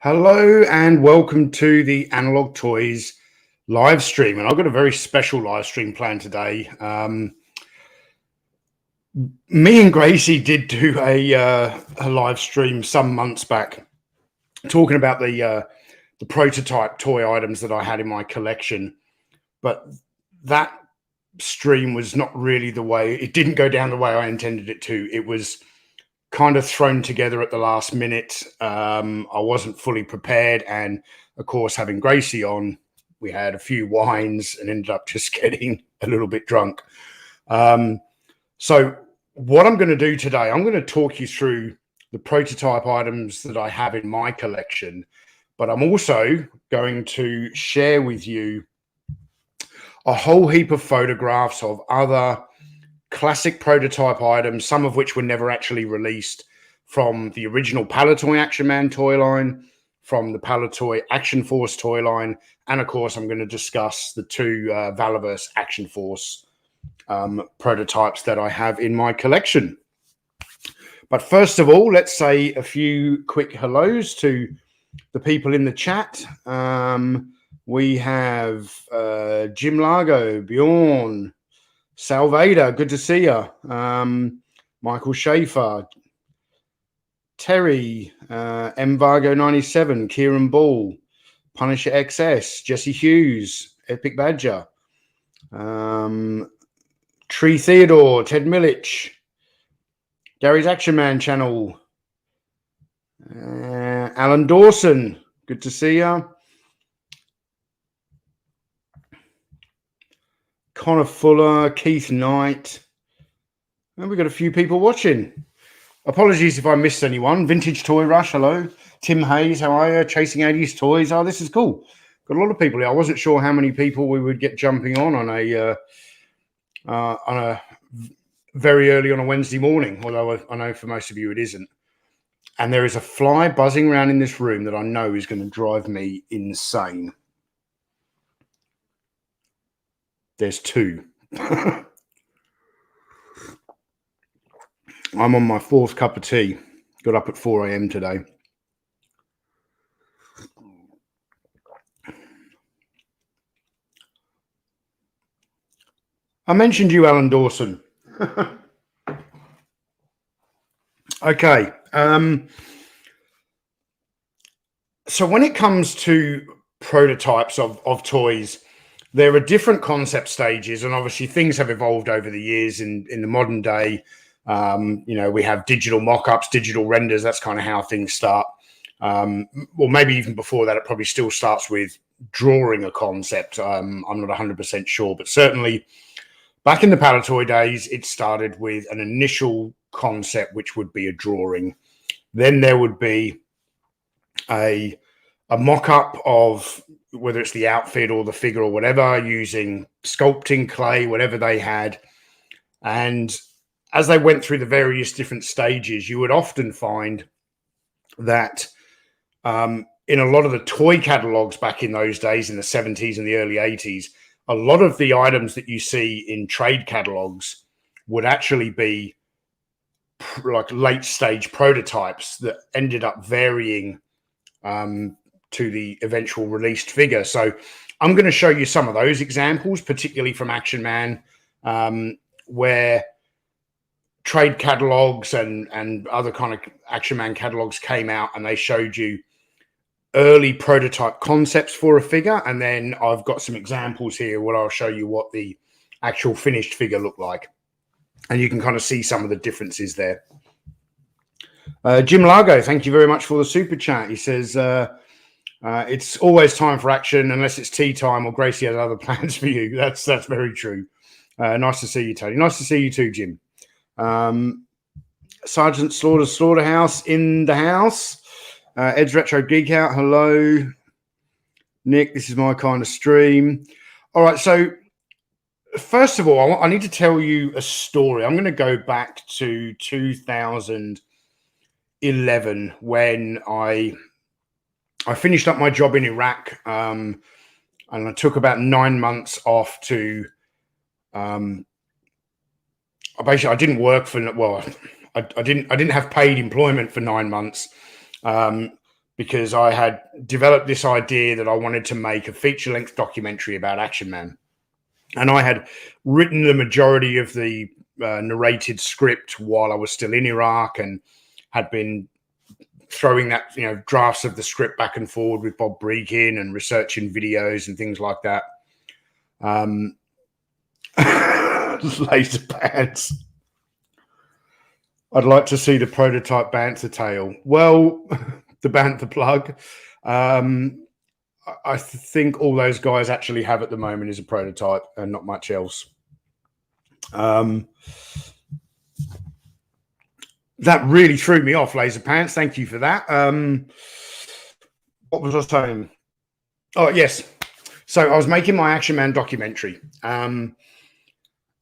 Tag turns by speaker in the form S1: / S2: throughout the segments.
S1: Hello and welcome to the Analog Toys live stream. And I've got a very special live stream planned today. Me and Gracie did do a live stream some months back talking about the prototype toy items that I had in my collection. But that stream was not really the way, it didn't go down the way I intended it to. It was kind of thrown together at the last minute. I wasn't fully prepared, and of course, having Gracie on, we had a few wines and ended up just getting a little bit drunk. So what I'm going to do today, I'm going to talk you through the prototype items that I have in my collection, but I'm also going to share with you a whole heap of photographs of other classic prototype items, some of which were never actually released, from the original Palatoy Action Man toy line, from the Palatoy Action Force toy line, and of course I'm going to discuss the two Valaverse Action Force prototypes that I have in my collection. But first of all, let's say a few quick hellos to the people in the chat. We have Jim Largo, Bjorn, Salvada, good to see you. Michael Schaefer, Terry, Mvargo 97, Kieran Ball, Punisher XS, Jesse Hughes, Epic Badger, Tree Theodore, Ted Milich, Gary's Action Man channel, Alan Dawson, good to see you. Connor Fuller, Keith Knight, and we've got a few people watching. Apologies if I missed anyone. Vintage Toy Rush, hello. Tim Hayes, how are you? Chasing 80s Toys. Oh, this is cool. Got a lot of people here. I wasn't sure how many people we would get jumping on a very early on a Wednesday morning, although I know for most of you it isn't. And there is a fly buzzing around in this room that I know is going to drive me insane. There's two. I'm on my fourth cup of tea. Got up at 4 a.m. today. I mentioned you, Alan Dawson. Okay. So when it comes to prototypes of toys, there are different concept stages, and obviously things have evolved over the years. In the modern day, we have digital mock-ups, digital renders. That's kind of how things start. Well, maybe even before that, it probably still starts with drawing a concept. I'm not 100% sure, but certainly back in the Palatoy days, it started with an initial concept, which would be a drawing. Then there would be a mock-up of whether it's the outfit or the figure or whatever, using sculpting clay, whatever they had. And as they went through the various different stages, you would often find that in a lot of the toy catalogs back in those days, in the 70s and the early 80s, a lot of the items that you see in trade catalogs would actually be like late stage prototypes that ended up varying to the eventual released figure. So I'm going to show you some of those examples, particularly from Action Man, where trade catalogs and other kind of Action Man catalogs came out and they showed you early prototype concepts for a figure. And then I've got some examples here where I'll show you what the actual finished figure looked like. And you can kind of see some of the differences there. Jim Largo, thank you very much for the super chat. He says, it's always time for action unless it's tea time or Gracie has other plans for you. That's very true. Nice to see you, Tony. Nice to see you too, Jim. Sergeant Slaughterhouse in the house. Ed's Retro Geek Out. Hello. Nick, this is my kind of stream. All right, so first of all, I need to tell you a story. I'm going to go back to 2011 when I finished up my job in Iraq, and I took about 9 months off to. Basically, I didn't work for. Well, I didn't have paid employment for 9 months, because I had developed this idea that I wanted to make a feature-length documentary about Action Man. And I had written the majority of the narrated script while I was still in Iraq, and had been throwing that, drafts of the script back and forward with Bob Breakin and researching videos and things like that. Laser pants. I'd like to see the prototype Bantha tail. Well, the Bantha plug. I think all those guys actually have at the moment is a prototype and not much else. That really threw me off, Laser Pants. Thank you for that. What was I saying? Oh, yes. So I was making my Action Man documentary.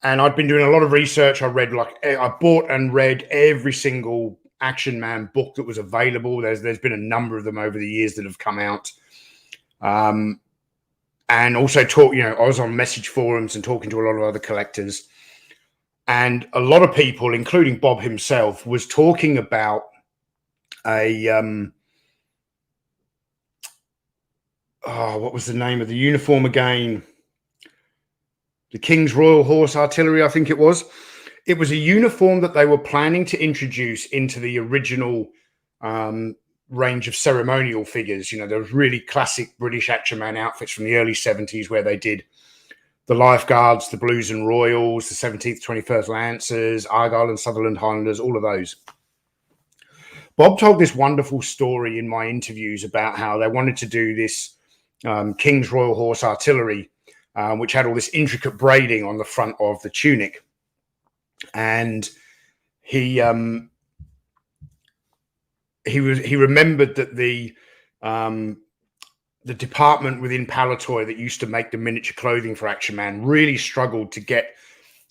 S1: And I'd been doing a lot of research. I bought and read every single Action Man book that was available. There's been a number of them over the years that have come out. And also I was on message forums and talking to a lot of other collectors. And a lot of people, including Bob himself, was talking about what was the name of the uniform again? The King's Royal Horse Artillery, I think it was. It was a uniform that they were planning to introduce into the original range of ceremonial figures. There was really classic British Action Man outfits from the early 70s where they did the Lifeguards, the Blues and Royals, the 17th, 21st Lancers, Argyll and Sutherland Highlanders, all of those. Bob told this wonderful story in my interviews about how they wanted to do this King's Royal Horse Artillery, which had all this intricate braiding on the front of the tunic. And he remembered that the department within Palitoy that used to make the miniature clothing for Action Man really struggled to get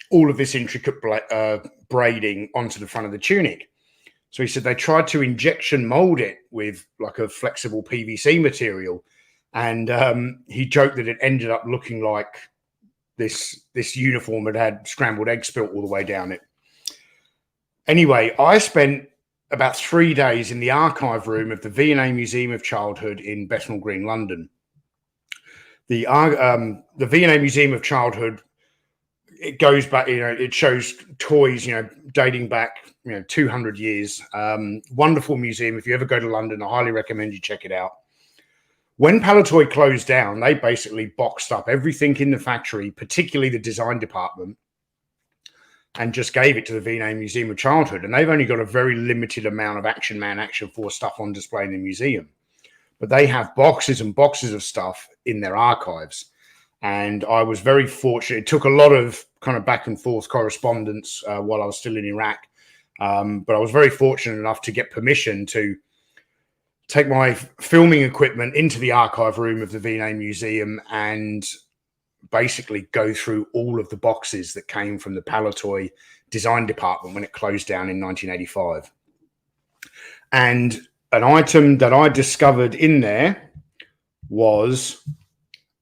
S1: all of this intricate braiding onto the front of the tunic. So he said they tried to injection mold it with like a flexible PVC material. And he joked that it ended up looking like this uniform had scrambled eggs spilt all the way down it. Anyway, I spent about 3 days in the archive room of the V&A Museum of Childhood in Bethnal Green, London. The V&A Museum of Childhood, it goes back, it shows toys, dating back, 200 years. Wonderful museum. If you ever go to London, I highly recommend you check it out. When Palitoy closed down, they basically boxed up everything in the factory, particularly the design department, and just gave it to the V&A Museum of Childhood. And they've only got a very limited amount of Action Man, Action Force stuff on display in the museum. But they have boxes and boxes of stuff in their archives. And I was very fortunate. It took a lot of kind of back and forth correspondence while I was still in Iraq. But I was very fortunate enough to get permission to take my filming equipment into the archive room of the V&A Museum and basically go through all of the boxes that came from the Palitoy design department when it closed down in 1985. And an item that I discovered in there was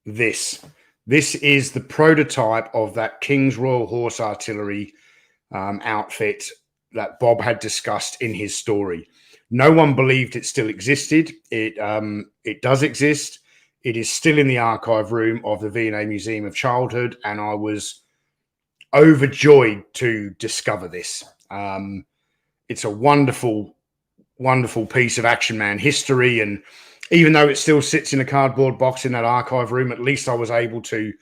S1: this. This is the prototype of that King's Royal Horse Artillery outfit that Bob had discussed in his story. No one believed it still existed. It does exist. It is still in the archive room of the V&A Museum of Childhood, and I was overjoyed to discover this. It's a wonderful, wonderful piece of Action Man history, and even though it still sits in a cardboard box in that archive room, at least I was able to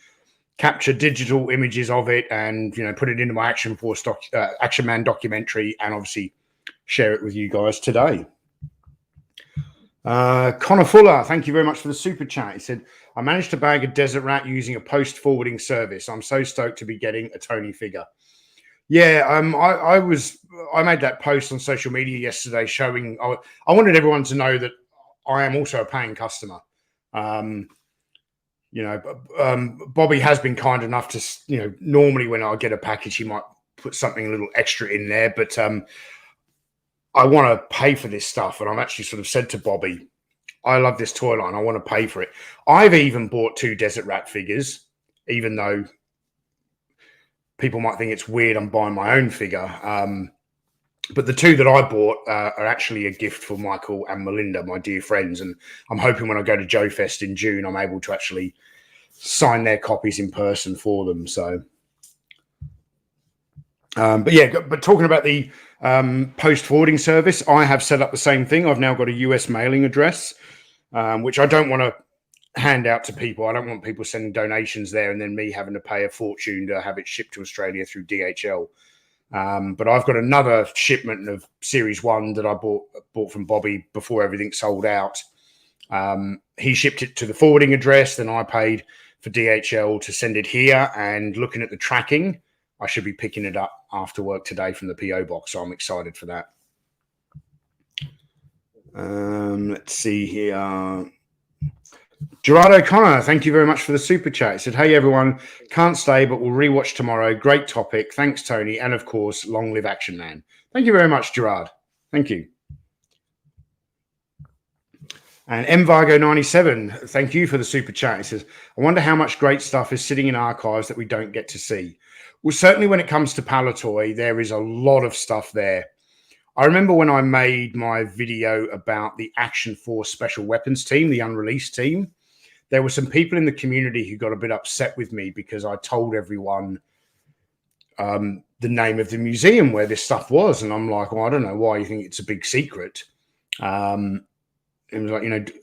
S1: capture digital images of it and put it into my Action Man documentary, and obviously share it with you guys today. Connor Fuller, thank you very much for the super chat. He said, I managed to bag a desert rat using a post forwarding service. I'm so stoked to be getting a Tony figure. Yeah, I made that post on social media yesterday showing I wanted everyone to know that I am also a paying customer. Bobby has been kind enough to, normally when I get a package, he might put something a little extra in there, but I want to pay for this stuff. And I've actually sort of said to Bobby, I love this toy line. I want to pay for it. I've even bought 2 Desert Rat figures, even though people might think it's weird I'm buying my own figure. But the two that I bought are actually a gift for Michael and Melinda, my dear friends. And I'm hoping when I go to Joe Fest in June, I'm able to actually sign their copies in person for them. So, but yeah, but talking about the post forwarding service, I have set up the same thing. I've now got a US mailing address, which I don't want to hand out to people. I don't want people sending donations there and then me having to pay a fortune to have it shipped to Australia through DHL. But I've got another shipment of Series 1 that I bought from Bobby before everything sold out. He shipped it to the forwarding address, then I paid for DHL to send it here. And looking at the tracking, I should be picking it up after work today from the PO box. So I'm excited for that. Let's see here. Gerard O'Connor, thank you very much for the super chat. He said, hey, everyone, can't stay, but we'll rewatch tomorrow. Great topic. Thanks, Tony. And, of course, long live Action Man. Thank you very much, Gerard. Thank you. And Mvargo97, thank you for the super chat. He says, I wonder how much great stuff is sitting in archives that we don't get to see. Well, certainly when it comes to Palatoy, there is a lot of stuff there. I remember when I made my video about the Action Force Special Weapons team, the unreleased team, there were some people in the community who got a bit upset with me because I told everyone the name of the museum where this stuff was. And I'm like, well, I don't know why you think it's a big secret. It was like,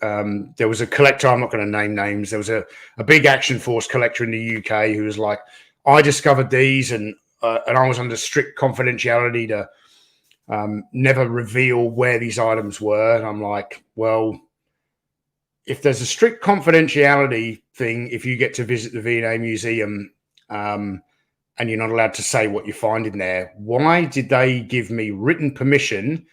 S1: there was a collector, I'm not going to name names. There was a big Action Force collector in the UK who was like, I discovered these and I was under strict confidentiality to never reveal where these items were. And I'm like, well, if there's a strict confidentiality thing, if you get to visit the V&A Museum and you're not allowed to say what you find in there, why did they give me written permission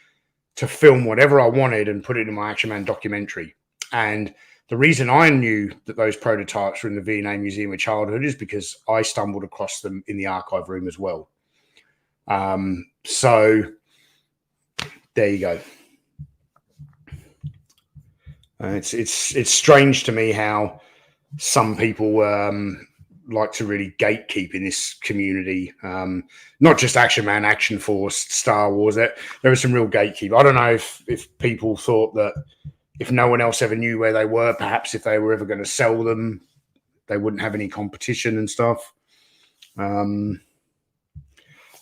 S1: to film whatever I wanted and put it in my Action Man documentary? And the reason I knew that those prototypes were in the V&A Museum of Childhood is because I stumbled across them in the archive room as well. So there you go. It's strange to me how some people like to really gatekeep in this community. Not just Action Man, Action Force, Star Wars. There was some real gatekeep. I don't know if people thought that if no one else ever knew where they were, perhaps if they were ever going to sell them, they wouldn't have any competition and stuff.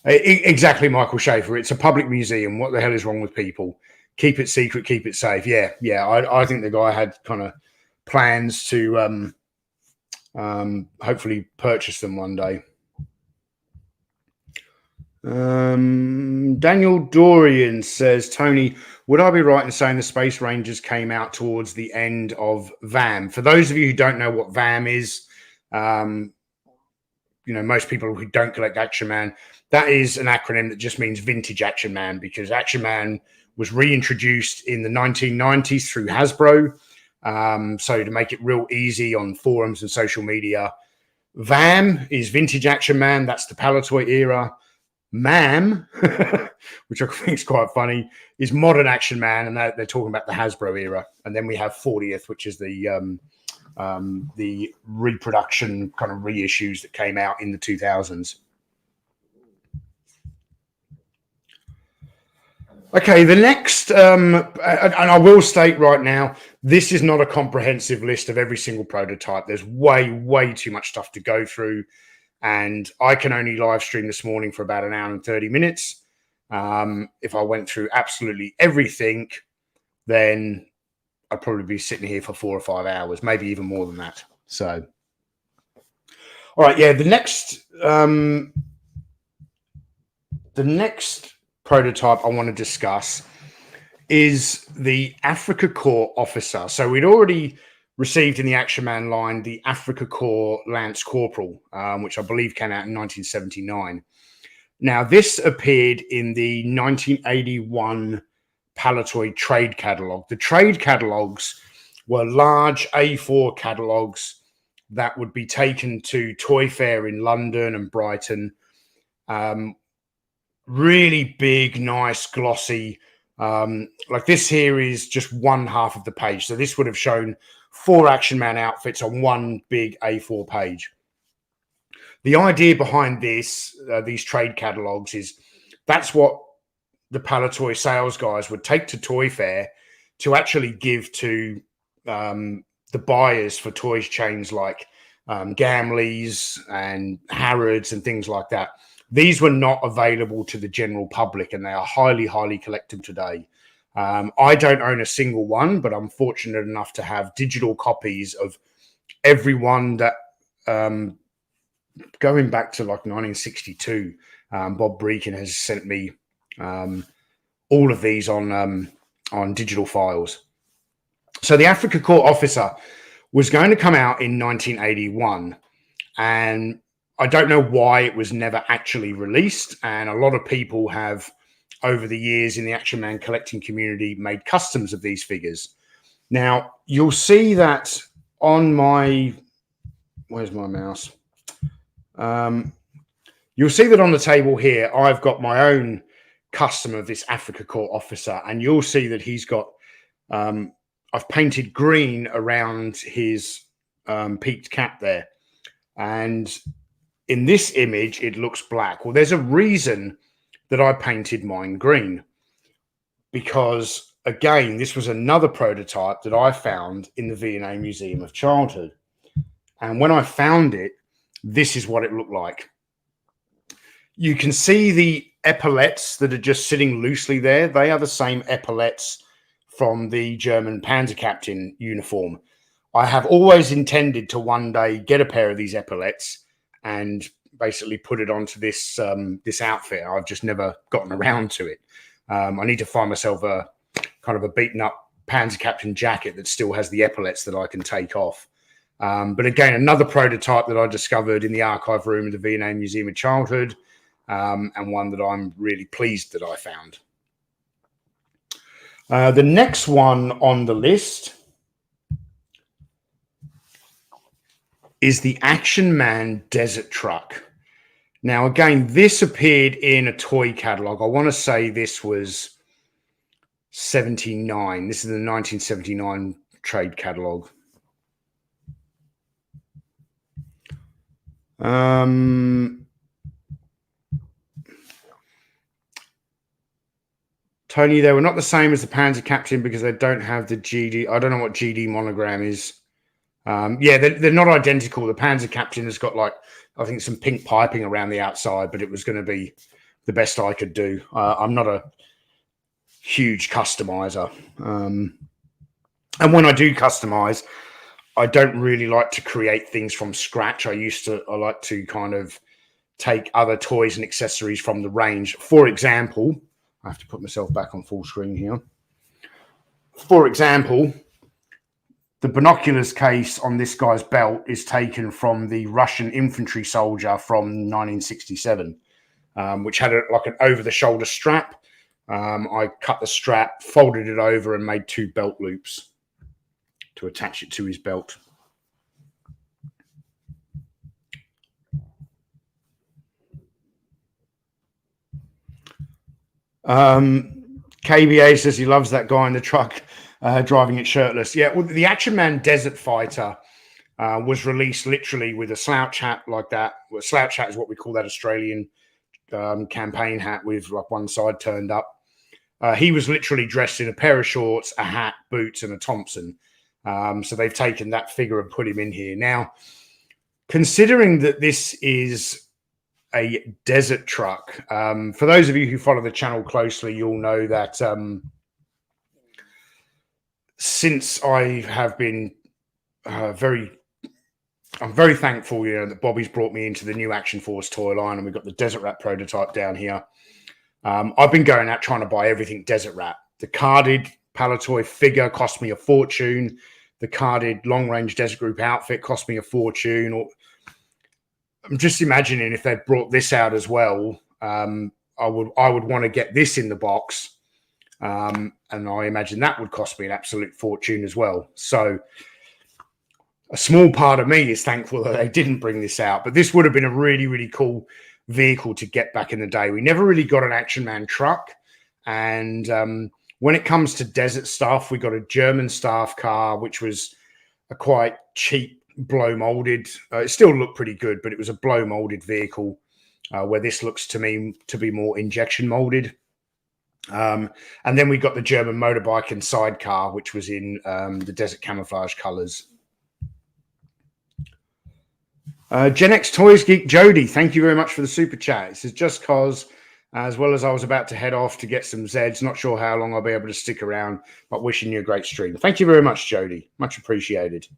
S1: Exactly, Michael Schaefer. It's a public museum. What the hell is wrong with people? Keep it secret, keep it safe. Yeah. I think the guy had kind of plans to hopefully purchase them one day. Daniel Dorian says, Tony, would I be right in saying the Space Rangers came out towards the end of VAM? For those of you who don't know what VAM is, most people who don't collect Action Man, that is an acronym that just means Vintage Action Man, because Action Man was reintroduced in the 1990s through Hasbro. So to make it real easy on forums and social media, VAM is Vintage Action Man. That's the Palatoy era. MAM, which I think is quite funny, is Modern Action Man, and they're talking about the Hasbro era. And then we have 40th, which is the reproduction kind of reissues that came out in the 2000s. Okay, the next, and I will state right now, this is not a comprehensive list of every single prototype. There's way too much stuff to go through. And I can only live stream this morning for about an hour and 30 minutes. If I went through absolutely everything, then I'd probably be sitting here for 4 or 5 hours, maybe even more than that. So, all right, yeah, the next prototype I want to discuss is the Afrika Corps officer. So we'd already received in the Action Man line the Afrika Corps Lance Corporal, which I believe came out in 1979. Now, this appeared in the 1981 Palatoy trade catalogue. The trade catalogues were large A4 catalogues that would be taken to Toy Fair in London and Brighton. Really big, nice, glossy. Like this here is just one half of the page. So this would have shown 4 Action Man outfits on one big A4 page. The idea behind this, these trade catalogs, is that's what the Palatoy sales guys would take to Toy Fair to actually give to the buyers for toys chains like Gamley's and Harrods and things like that. These were not available to the general public, and they are highly, highly collectible today. I don't own a single one, but I'm fortunate enough to have digital copies of every one that, going back to like 1962, Bob Breakin has sent me all of these on digital files. So the Afrika Court Officer was going to come out in 1981, and I don't know why it was never actually released. And a lot of people have, over the years in the Action Man collecting community, made customs of these figures. Now, you'll see that on my... Where's my mouse? You'll see that on the table here, I've got my own custom of this Afrika Court Officer, and you'll see that he's got... I've painted green around his peaked cap there. And in this image, it looks black. Well, there's a reason that I painted mine green. Because, again, this was another prototype that I found in the V&A Museum of Childhood. And when I found it, this is what it looked like. You can see the epaulettes that are just sitting loosely there. They are the same epaulettes from the German Panzer Captain uniform. I have always intended to one day get a pair of these epaulettes and basically put it onto this this outfit. I've just never gotten around to it. I need to find myself a kind of a beaten up Panzer Captain jacket that still has the epaulettes that I can take off. But again, another prototype that I discovered in the archive room of the V&A Museum of Childhood, and one that I'm really pleased that I found. The next one on the list is the Action Man Desert Truck. Now, again, this appeared in a toy catalogue. I want to say this was 79. This is the 1979 trade catalogue. Tony, they were not the same as the Panzer Captain because they don't have the GD. I don't know what GD monogram is. Yeah, they're not identical. The Panzer Captain has got, like, I think some pink piping around the outside, but it was going to be the best I could do. I'm not a huge customizer. And when I do customize, I don't really like to create things from scratch. I like to kind of take other toys and accessories from the range. For example, I have to put myself back on full screen here. For example, the binoculars case on this guy's belt is taken from the Russian infantry soldier from 1967, which had like an over-the-shoulder strap. I cut the strap, folded it over, and made 2 belt loops to attach it to his belt. KBA says he loves that guy in the truck driving it shirtless. Yeah, well, the Action Man Desert Fighter was released literally with a slouch hat like that. Well, slouch hat is what we call that Australian campaign hat with like one side turned up. He was literally dressed in a pair of shorts, a hat, boots, and a Thompson. So they've taken that figure and put him in here. Now, considering that this is a desert truck, for those of you who follow the channel closely, you'll know that since I have been I'm very thankful, that Bobby's brought me into the new Action Force toy line, and we've got the Desert Rat prototype down here. I've been going out trying to buy everything Desert Rat. The carded Palatoy figure cost me a fortune. The carded long-range Desert Group outfit cost me a fortune. Or I'm just imagining if they'd brought this out as well, I would want to get this in the box. And I imagine that would cost me an absolute fortune as well. So a small part of me is thankful that they didn't bring this out, but this would have been a really, really cool vehicle to get back in the day. We never really got an Action Man truck. And when it comes to desert stuff, we got a German staff car, which was a quite cheap blow molded. It still looked pretty good, but it was a blow molded vehicle, where this looks to me to be more injection molded. And then we got the German motorbike and sidecar, which was in the desert camouflage colors. Gen X Toys Geek Jody, thank you very much for the super chat. It says, just cause, as well as I was about to head off to get some Zeds, not sure how long I'll be able to stick around, but wishing you a great stream. Thank you very much, Jody. Much appreciated.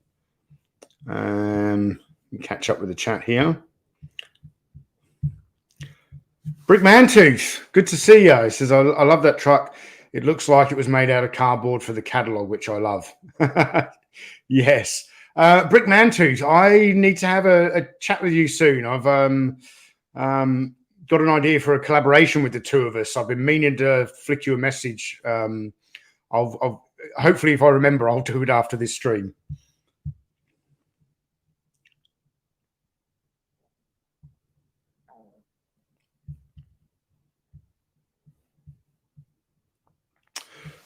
S1: Catch up with the chat here. Brickmantooth, good to see you. He says, I love that truck. It looks like it was made out of cardboard for the catalog, which I love. Yes. Brickmantooth, I need to have a chat with you soon. I've got an idea for a collaboration with the two of us. I've been meaning to flick you a message. I'll hopefully, if I remember, I'll do it after this stream.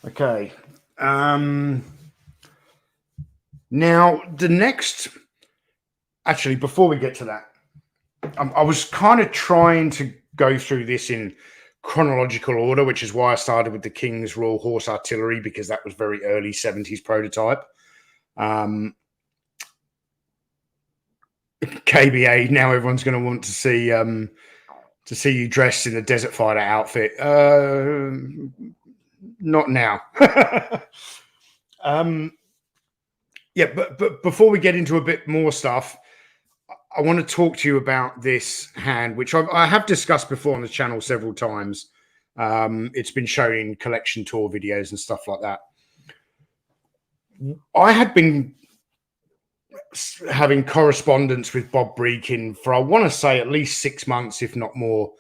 S1: Okay. Now, the next... Actually, before we get to that, I was kind of trying to go through this in chronological order, which is why I started with the King's Royal Horse Artillery, because that was very early 70s prototype. KBA, now everyone's going to want to see you dressed in a Desert Fighter outfit. Not now. Yeah, but before we get into a bit more stuff, I want to talk to you about this hand, which I have discussed before on the channel several times. It's been shown in collection tour videos and stuff like that. I had been having correspondence with Bob Breakin for, I want to say, at least 6 months, if not more,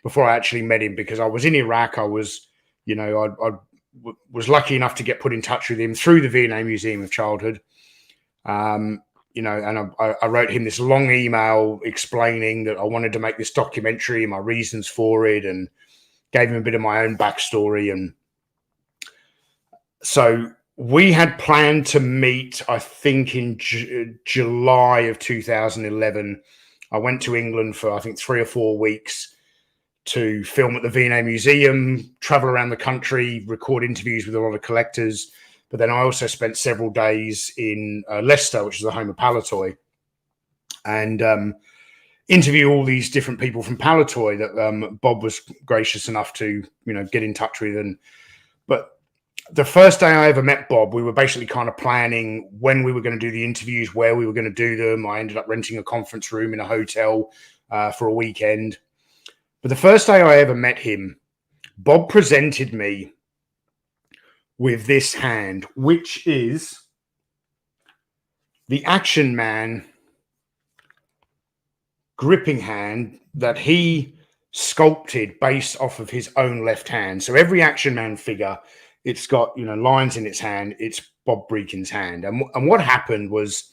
S1: before I actually met him, because I was in Iraq. I was, you know, I was lucky enough to get put in touch with him through the V&A Museum of Childhood. You know, and I wrote him this long email explaining that I wanted to make this documentary and my reasons for it, and gave him a bit of my own backstory. And so we had planned to meet, I think, in July of 2011. I went to England for, I think, 3 or 4 weeks to film at the V&A Museum, travel around the country, record interviews with a lot of collectors. But then I also spent several days in Leicester, which is the home of Palatoy, and interview all these different people from Palatoy that Bob was gracious enough to, you know, get in touch with. But the first day I ever met Bob, we were basically kind of planning when we were going to do the interviews, where we were going to do them. I ended up renting a conference room in a hotel for a weekend. But the first day I ever met him, Bob presented me with this hand, which is the Action Man gripping hand that he sculpted based off of his own left hand. So every Action Man figure, it's got, you know, lines in its hand. It's Bob Breakin's hand. And what happened was,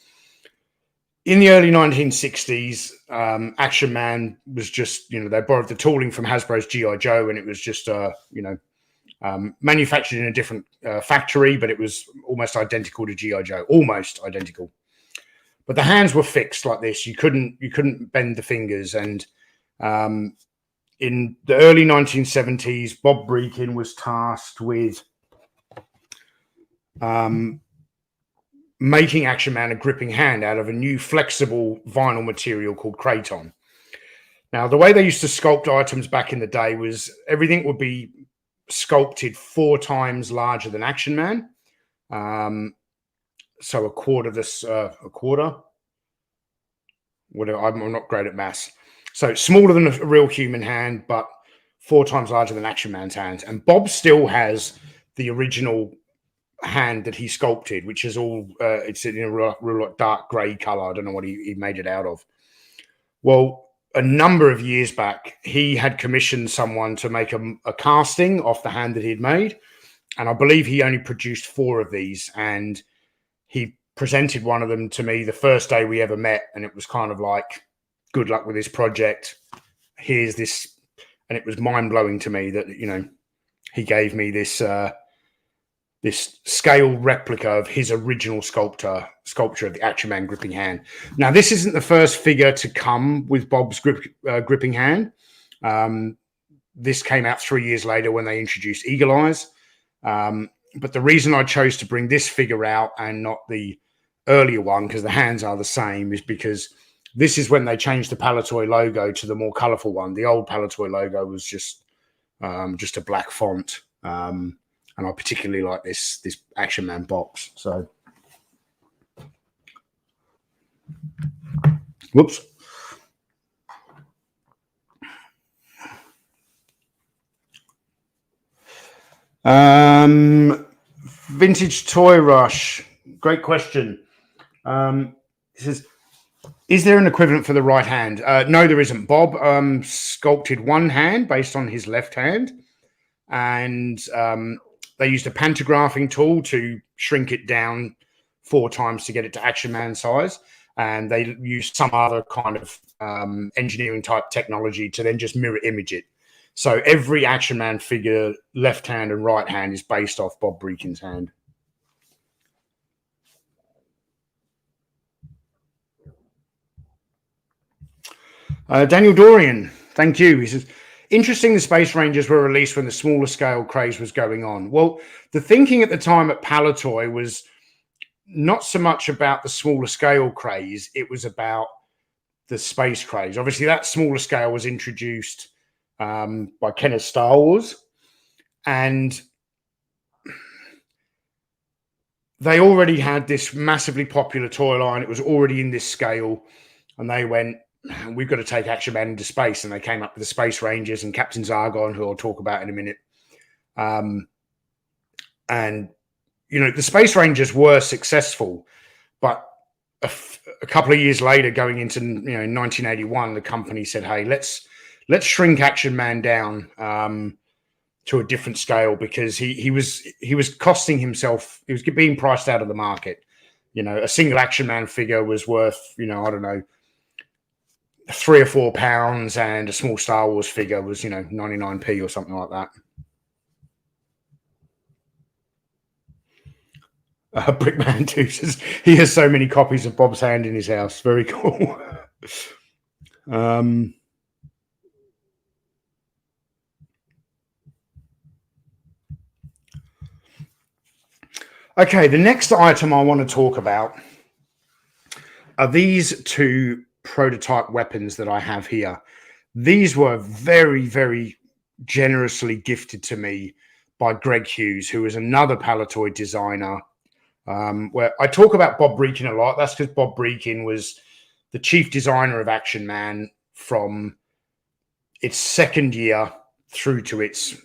S1: in the early 1960s, Action Man was just, you know, they borrowed the tooling from Hasbro's G.I. Joe, and it was just, you know, manufactured in a different factory, but it was almost identical to G.I. Joe, almost identical. But the hands were fixed like this. You couldn't bend the fingers. And in the early 1970s, Bob Breakin was tasked with making Action Man a gripping hand out of a new flexible vinyl material called Kraton. Now, the way they used to sculpt items back in the day was everything would be sculpted 4 times larger than Action Man. So a quarter, whatever. I'm not great at maths. So smaller than a real human hand, but 4 times larger than Action Man's hand. And Bob still has the original hand that he sculpted, which is all, it's in a real dark grey color. I don't know what he made it out of. Well, a number of years back, he had commissioned someone to make a casting off the hand that he'd made. And I believe he only produced 4 of these. And he presented one of them to me the first day we ever met. And it was kind of like, good luck with this project. Here's this. And it was mind-blowing to me that, you know, he gave me this this scale replica of his original sculpture of the Action Man gripping hand. Now, this isn't the first figure to come with Bob's gripping hand. this came out 3 years later when they introduced Eagle Eyes. But the reason I chose to bring this figure out and not the earlier one, because the hands are the same, is because this is when they changed the Palatoy logo to the more colourful one. The old Palatoy logo was just a black font, and I particularly like this Action Man box. So, whoops. Vintage Toy Rush. Great question. It says, is there an equivalent for the right hand? No, there isn't. Bob sculpted one hand based on his left hand, and they used a pantographing tool to shrink it down 4 times to get it to Action Man size, and they used some other kind of engineering type technology to then just mirror image it. So every Action Man figure, left hand and right hand, is based off Bob Breakin's hand. Daniel Dorian, thank you. He says, interesting the Space Rangers were released when the smaller scale craze was going on. Well, the thinking at the time at Palatoy was not so much about the smaller scale craze, it was about the space craze. Obviously, that smaller scale was introduced by Kenneth Star Wars, and they already had this massively popular toy line. It was already in this scale, and they went, we've got to take Action Man into space, and they came up with the Space Rangers and Captain Zargon, who I'll talk about in a minute. And you know, the Space Rangers were successful, but a couple of years later, going into 1981, the company said, "Hey, let's shrink Action Man down to a different scale, because he was costing himself. He was being priced out of the market. You know, a single Action Man figure was worth, I don't know, £3 or £4, and a small Star Wars figure was 99p or something like that." Brickman 2 says he has so many copies of Bob's hand in his house. Very cool. Okay, the next item I want to talk about are these 2 prototype weapons that I have here. These were very, very generously gifted to me by Greg Hughes, who is another Palatoy designer. Where I talk about Bob Breakin a lot. That's because Bob Breakin was the chief designer of Action Man from its second year through to its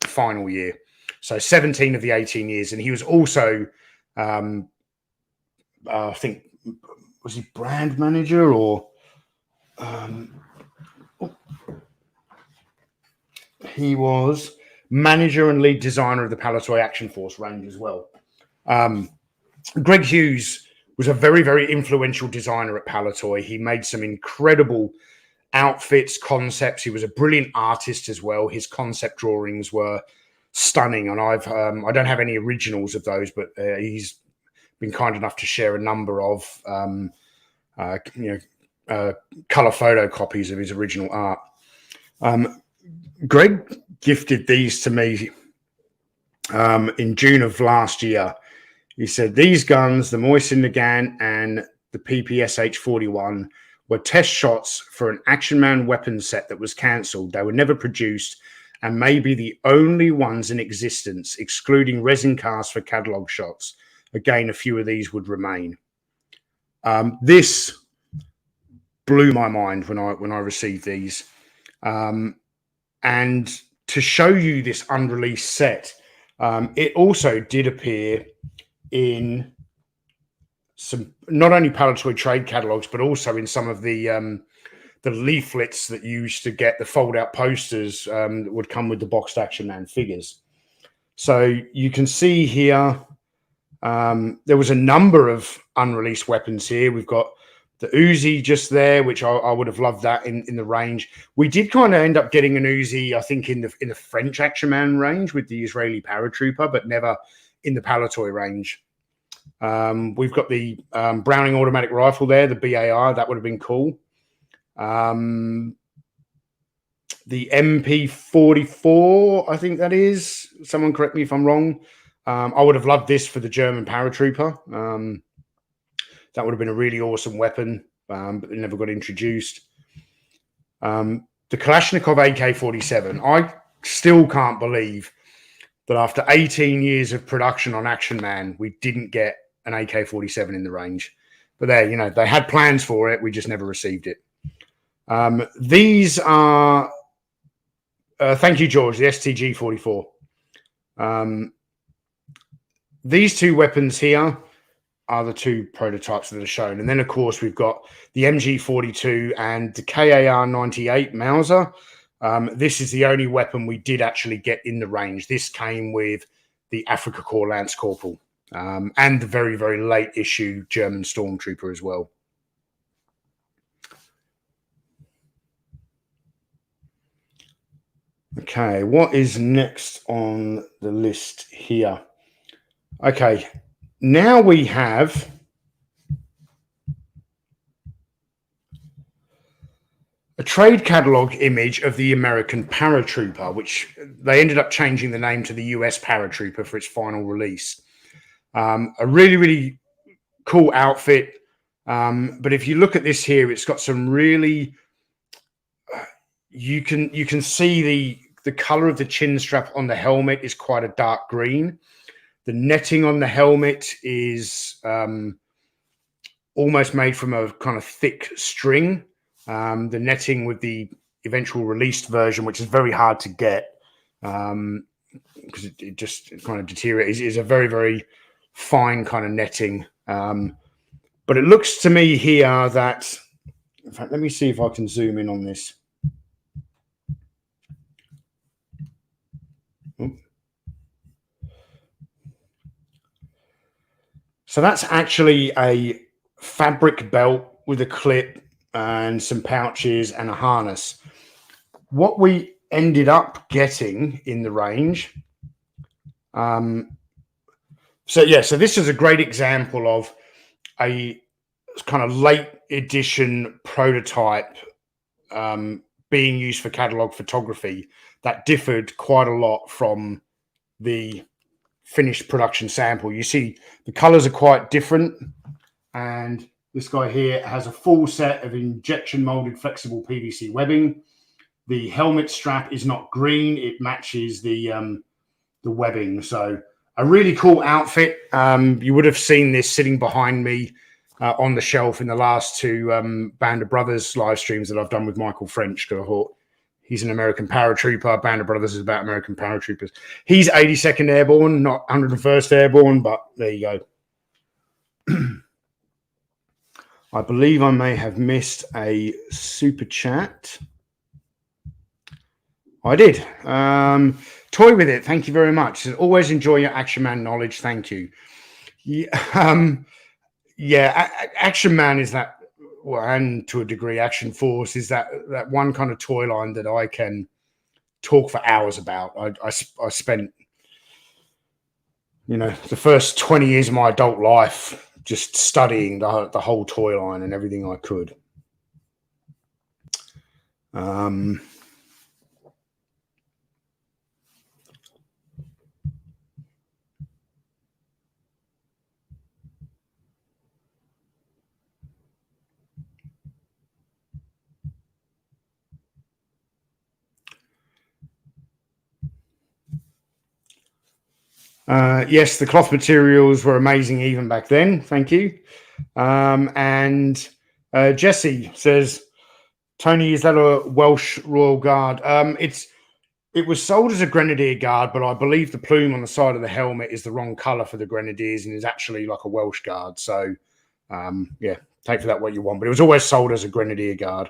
S1: final year. So 17 of the 18 years. And he was also, I think, was he brand manager or he was manager and lead designer of the Palatoy Action Force range as well. Greg Hughes was a very, very influential designer at Palatoy. He made some incredible outfits, concepts. He was a brilliant artist as well. His concept drawings were stunning, and I don't have any originals of those, but he's been kind enough to share a number of color photo copies of his original art. Greg gifted these to me in June of last year. He said, these guns, the Moisin Nagant and the PPSH-41, were test shots for an Action Man weapon set that was cancelled. They were never produced and may be the only ones in existence, excluding resin casts for catalogue shots. Again, a few of these would remain. This blew my mind when I received these. And to show you this unreleased set, it also did appear in some, not only Palatoy trade catalogs, but also in some of the leaflets that you used to get, the fold-out posters that would come with the boxed Action Man figures. So you can see here, there was a number of unreleased weapons here. We've got the Uzi just there, which I would have loved that in the range. We did kind of end up getting an Uzi, I think, in the French Action Man range with the Israeli Paratrooper, but never in the Palatoy range. We've got the Browning automatic rifle there, the BAR. That would have been cool. the MP44, I think that is. Someone correct me if I'm wrong. I would have loved this for the German paratrooper. That would have been a really awesome weapon, but it never got introduced. The Kalashnikov AK-47. I still can't believe that after 18 years of production on Action Man, we didn't get an AK-47 in the range. But there, you know, they had plans for it. We just never received it. These are, thank you, George, the STG-44. These two weapons here are the two prototypes that are shown. And then, of course, we've got the MG42 and the KAR-98 Mauser. This is the only weapon we did actually get in the range. This came with the Afrika Corps Lance Corporal and the very, very late issue German Stormtrooper as well. Okay, what is next on the list here? Okay, now we have a trade catalog image of the American Paratrooper, which they ended up changing the name to the US Paratrooper for its final release. A really, really cool outfit. But if you look at this here, it's got some really, you can see the color of the chin strap on the helmet is quite a dark green. The netting on the helmet is almost made from a kind of thick string. The netting with the eventual released version, which is very hard to get because it just kind of deteriorates, is a very, very fine kind of netting. But it looks to me here that, in fact, let me see if I can zoom in on this. So that's actually a fabric belt with a clip and some pouches and a harness. What we ended up getting in the range. So this is a great example of a kind of late edition prototype being used for catalog photography that differed quite a lot from the finished production sample. You see the colors are quite different, and this guy here has a full set of injection molded flexible PVC webbing. The helmet strap is not green, it matches the webbing. So a really cool outfit. You would have seen this sitting behind me on the shelf in the last two Band of Brothers live streams that I've done with Michael French, because I thought he's an American paratrooper. Band of Brothers is about American paratroopers. He's 82nd Airborne, not 101st Airborne, but there you go. I believe I may have missed a super chat. I did. Toy with it. Thank you very much. Always enjoy your Action Man knowledge. Thank you. Yeah, Action Man is that, well, and to a degree, Action Force is that one kind of toy line that I can talk for hours about. I spent, the first 20 years of my adult life just studying the whole toy line and everything I could. Yes, the cloth materials were amazing even back then. Thank you. And Jesse says, Tony, is that a Welsh Royal Guard? It was sold as a Grenadier Guard, but I believe the plume on the side of the helmet is the wrong color for the Grenadiers and is actually like a Welsh Guard. So, yeah, take for that what you want. But it was always sold as a Grenadier Guard.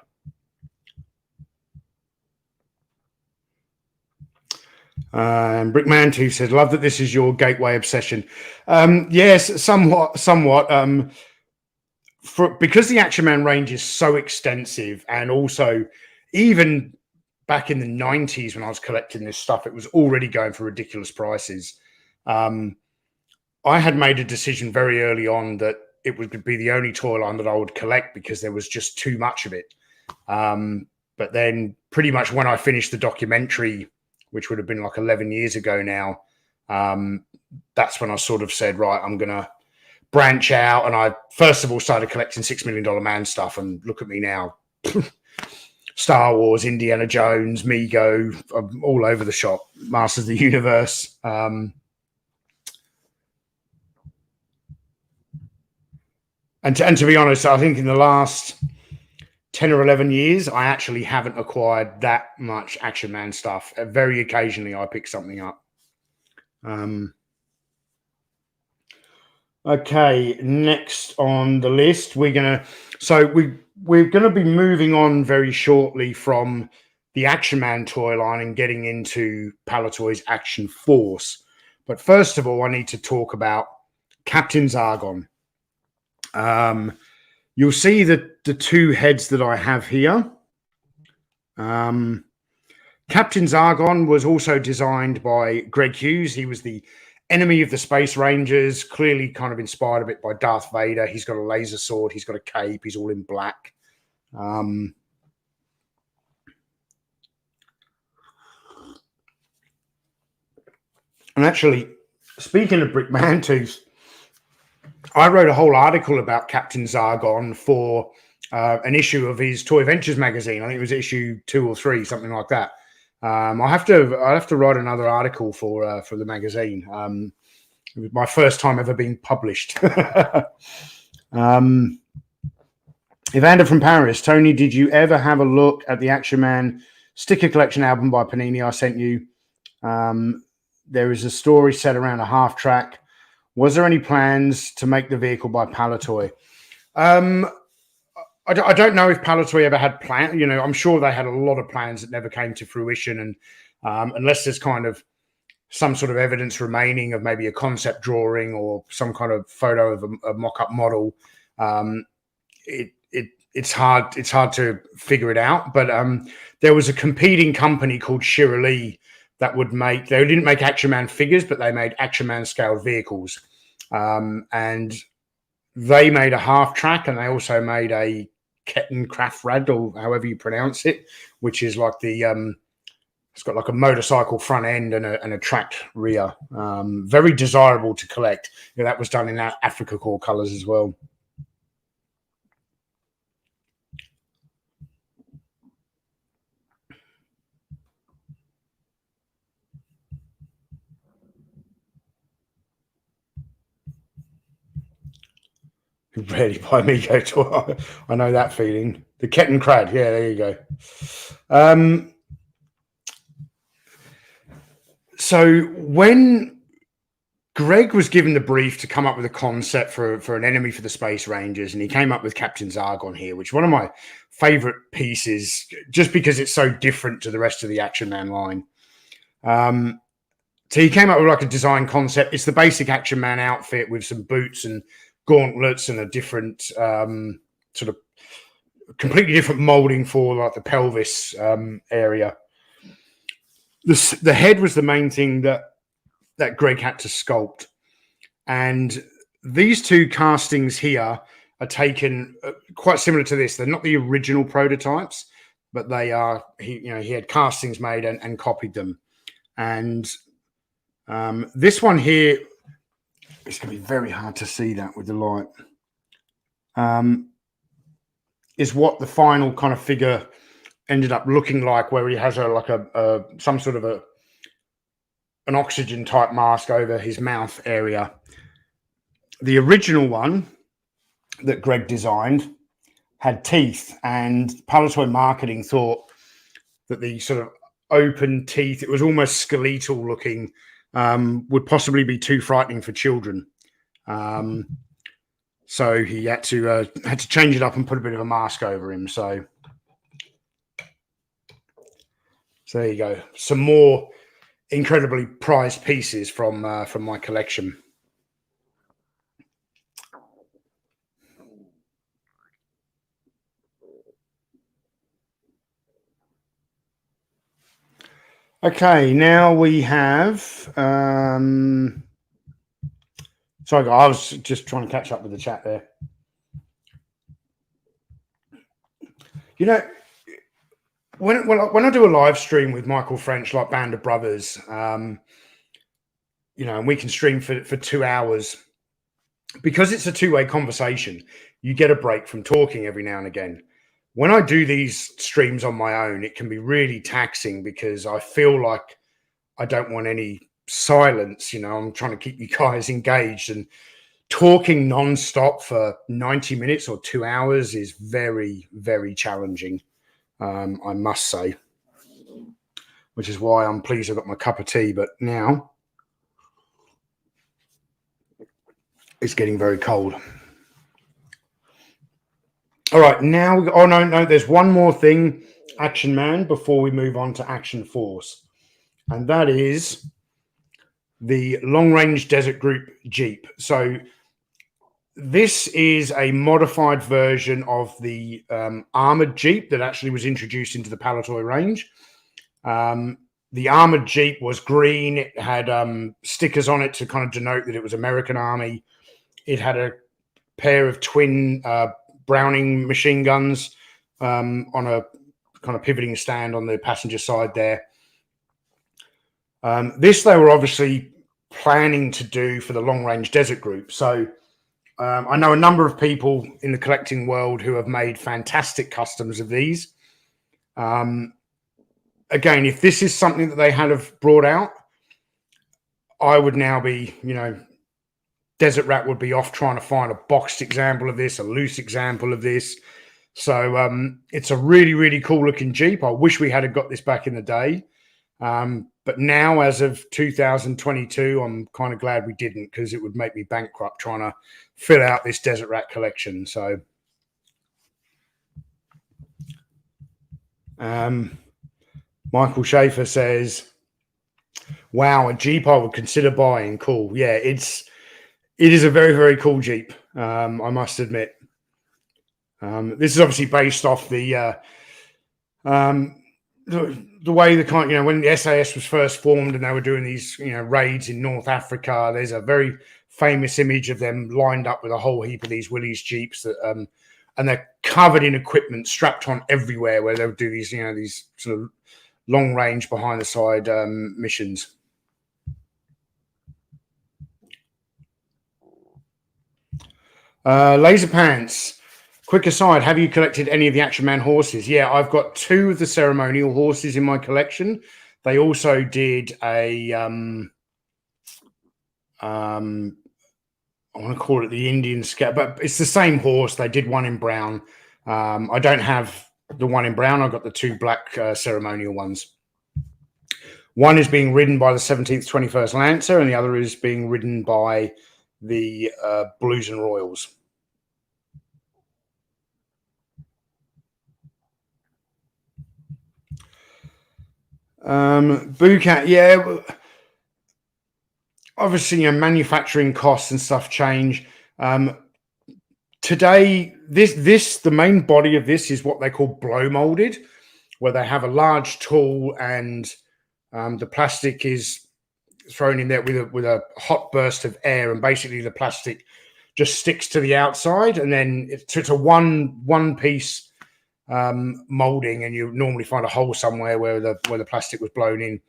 S1: Brickman 2 says, love that this is your gateway obsession. Yes, somewhat. Because the Action Man range is so extensive, and also even back in the 90s when I was collecting this stuff, it was already going for ridiculous prices. I had made a decision very early on that it would be the only toy line that I would collect because there was just too much of it. But then pretty much when I finished the documentary, which would have been like 11 years ago now, that's when I sort of said, right, I'm going to branch out. And I first of all started collecting $6 Million Man stuff, and look at me now. Star Wars, Indiana Jones, Mego, I'm all over the shop, Masters of the Universe. And to be honest, I think in the last 10 or 11 years, I actually haven't acquired that much Action Man stuff. Very occasionally, I pick something up. Okay, next on the list, we're gonna be moving on very shortly from the Action Man toy line and getting into Palitoy's Action Force. But first of all, I need to talk about Captain Zargon. You'll see that the two heads that I have here. Captain Zargon was also designed by Greg Hughes. He was the enemy of the Space Rangers, clearly kind of inspired a bit by Darth Vader. He's got a laser sword. He's got a cape. He's all in black. And actually, speaking of Brick Mantooth, I wrote a whole article about Captain Zargon for an issue of his Toy Ventures magazine. I think it was issue 2 or 3, something like that. I have to write another article for the magazine. It was my first time ever being published. Evander from Paris, Tony, did you ever have a look at the Action Man sticker collection album by Panini I sent you? There is a story set around a half track. Was there any plans to make the vehicle by Palitoy? I don't know if Palitoy ever had plans. You know, I'm sure they had a lot of plans that never came to fruition. And unless there's kind of some sort of evidence remaining of maybe a concept drawing or some kind of photo of a mock-up model, it's hard to figure it out. But there was a competing company called Shirley that would make. They didn't make Action Man figures, but they made Action Man scaled vehicles, and they made a half track, and they also made a Kettenkraftrad, or however you pronounce it, which is like the it's got like a motorcycle front end and a tracked rear. Very desirable to collect. You know, that was done in Afrika core colors as well. Rarely buy Mego toy. I know that feeling. The Kettenkrad. Yeah, there you go. So when Greg was given the brief to come up with a concept for an enemy for the Space Rangers, and he came up with Captain Zargon here, which is one of my favorite pieces, just because it's so different to the rest of the Action Man line. So he came up with like a design concept. It's the basic Action Man outfit with some boots and gauntlets and a different sort of completely different molding for like the pelvis area. The head was the main thing that Greg had to sculpt, and these two castings here are taken quite similar to this. They're not the original prototypes, but they are. He had castings made and copied them, and this one here. It's going to be very hard to see that with the light. Is what the final kind of figure ended up looking like, where he has some sort of an oxygen type mask over his mouth area. The original one that Greg designed had teeth, and Palitoy marketing thought that the sort of open teeth, it was almost skeletal looking, would possibly be too frightening for children. So he had to change it up and put a bit of a mask over him. So there you go. Some more incredibly prized pieces from my collection. Okay, now we have. Sorry, I was just trying to catch up with the chat there. You know, when I do a live stream with Michael French, like Band of Brothers, you know, and we can stream for 2 hours, because it's a two-way conversation. You get a break from talking every now and again. When I do these streams on my own, it can be really taxing because I feel like I don't want any silence. You know, I'm trying to keep you guys engaged, and talking non-stop for 90 minutes or 2 hours is very, very challenging, I must say, which is why I'm pleased I've got my cup of tea. But now it's getting very cold. All right, now, oh no, there's one more thing, Action Man, before we move on to Action Force, and that is the Long Range Desert Group Jeep. So this is a modified version of the armored Jeep that actually was introduced into the Palatoy range. The armored Jeep was green. It had stickers on it to kind of denote that it was American Army. It had a pair of twin Browning machine guns on a kind of pivoting stand on the passenger side there. This they were obviously planning to do for the Long Range Desert Group. So I know a number of people in the collecting world who have made fantastic customs of these. Again, if this is something that they had have brought out, I would now be, you know, Desert Rat would be off trying to find a boxed example of this, a loose example of this. So it's a really, really cool looking Jeep. I wish we had got this back in the day. But now, as of 2022, I'm kind of glad we didn't, because it would make me bankrupt trying to fill out this Desert Rat collection. So Michael Schaefer says, wow, a Jeep I would consider buying. Cool. Yeah, it is a very, very cool Jeep, I must admit. This is obviously based off the way the kind, you know, when the SAS was first formed and they were doing these, you know, raids in North Africa. There's a very famous image of them lined up with a whole heap of these Willys Jeeps that, and they're covered in equipment, strapped on everywhere, where they would do these, you know, these sort of long range behind the side missions. Laser Pants. Quick aside, have you collected any of the Action Man horses? Yeah, I've got 2 of the ceremonial horses in my collection. They also did a, I want to call it the Indian Scout, but it's the same horse. They did one in brown. I don't have the one in brown. I've got the 2 black ceremonial ones. One is being ridden by the 17th 21st Lancer, and the other is being ridden by the Blues and Royals. Boocat, yeah. Obviously, you know, manufacturing costs and stuff change. Today, the main body of this is what they call blow molded, where they have a large tool and the plastic is thrown in there with a hot burst of air, and basically the plastic just sticks to the outside, and then it's a one piece molding, and you normally find a hole somewhere where the plastic was blown in.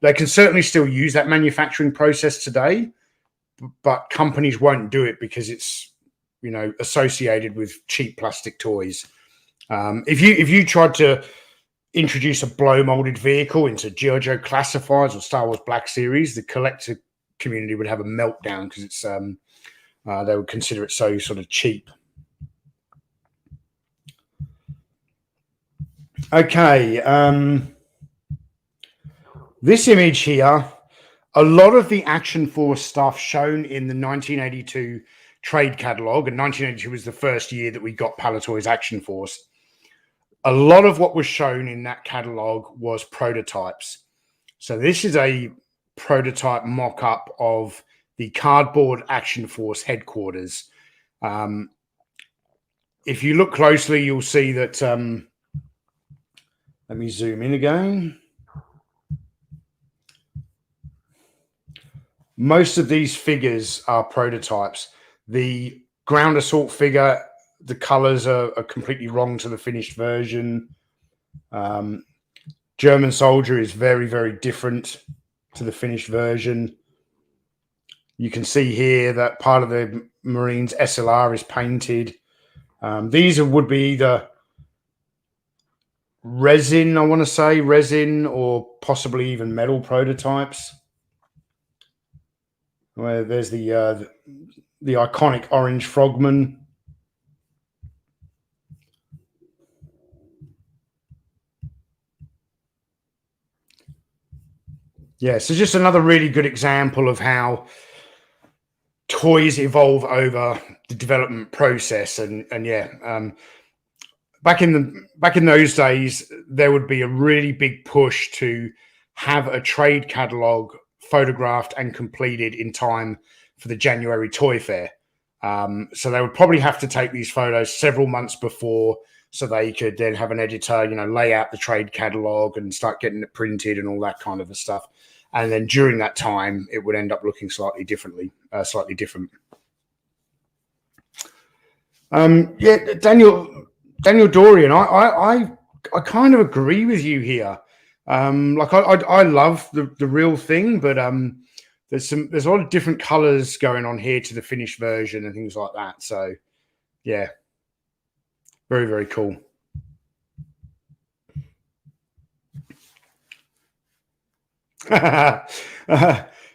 S1: They can certainly still use that manufacturing process today, but companies won't do it because it's, you know, associated with cheap plastic toys. If you tried to introduce a blow molded vehicle into G.I. Joe Classifieds or Star Wars Black Series, the collector community would have a meltdown, because it's they would consider it so sort of cheap. Okay, this image here, a lot of the Action Force stuff shown in the 1982 trade catalogue, and 1982 was the first year that we got Palatoy's Action Force. A lot of what was shown in that catalogue was prototypes. So this is a prototype mock-up of the cardboard Action Force headquarters. If you look closely, you'll see that, let me zoom in again. Most of these figures are prototypes. The ground assault figure, the colors are completely wrong to the finished version. German soldier is very, very different to the finished version. You can see here that part of the Marines SLR is painted. These would be either resin, I want to say, resin, or possibly even metal prototypes. Where there's the iconic orange frogman. Yeah, so just another really good example of how toys evolve over the development process, and yeah, back in those days, there would be a really big push to have a trade catalog photographed and completed in time for the January toy fair. So they would probably have to take these photos several months before, so they could then have an editor, lay out the trade catalog and start getting it printed and all that kind of stuff. And then during that time, it would end up looking slightly different. Yeah, Daniel Dorian, I kind of agree with you here. I love the real thing, but there's a lot of different colors going on here to the finished version and things like that. So yeah, very, very cool.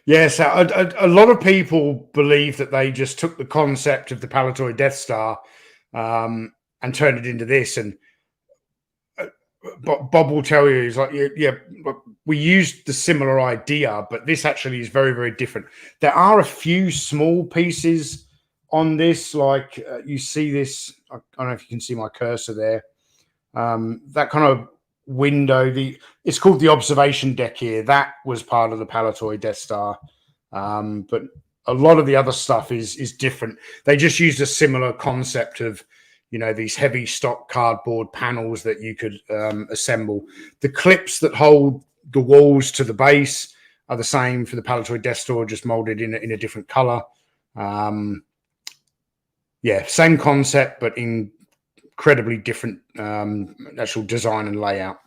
S1: Yes, a lot of people believe that they just took the concept of the Palatoy Death Star and turned it into this. And Bob will tell you, he's like, yeah, we used the similar idea, but this actually is very, very different. There are a few small pieces on this, like you see this. I don't know if you can see my cursor there. That kind of window, it's called the observation deck here. That was part of the Palatoy Death Star, but a lot of the other stuff is different. They just used a similar concept of these heavy stock cardboard panels that you could assemble. The clips that hold the walls to the base are the same for the Palatoy Death Star, just molded in a different color. Yeah, same concept, but incredibly different actual design and layout.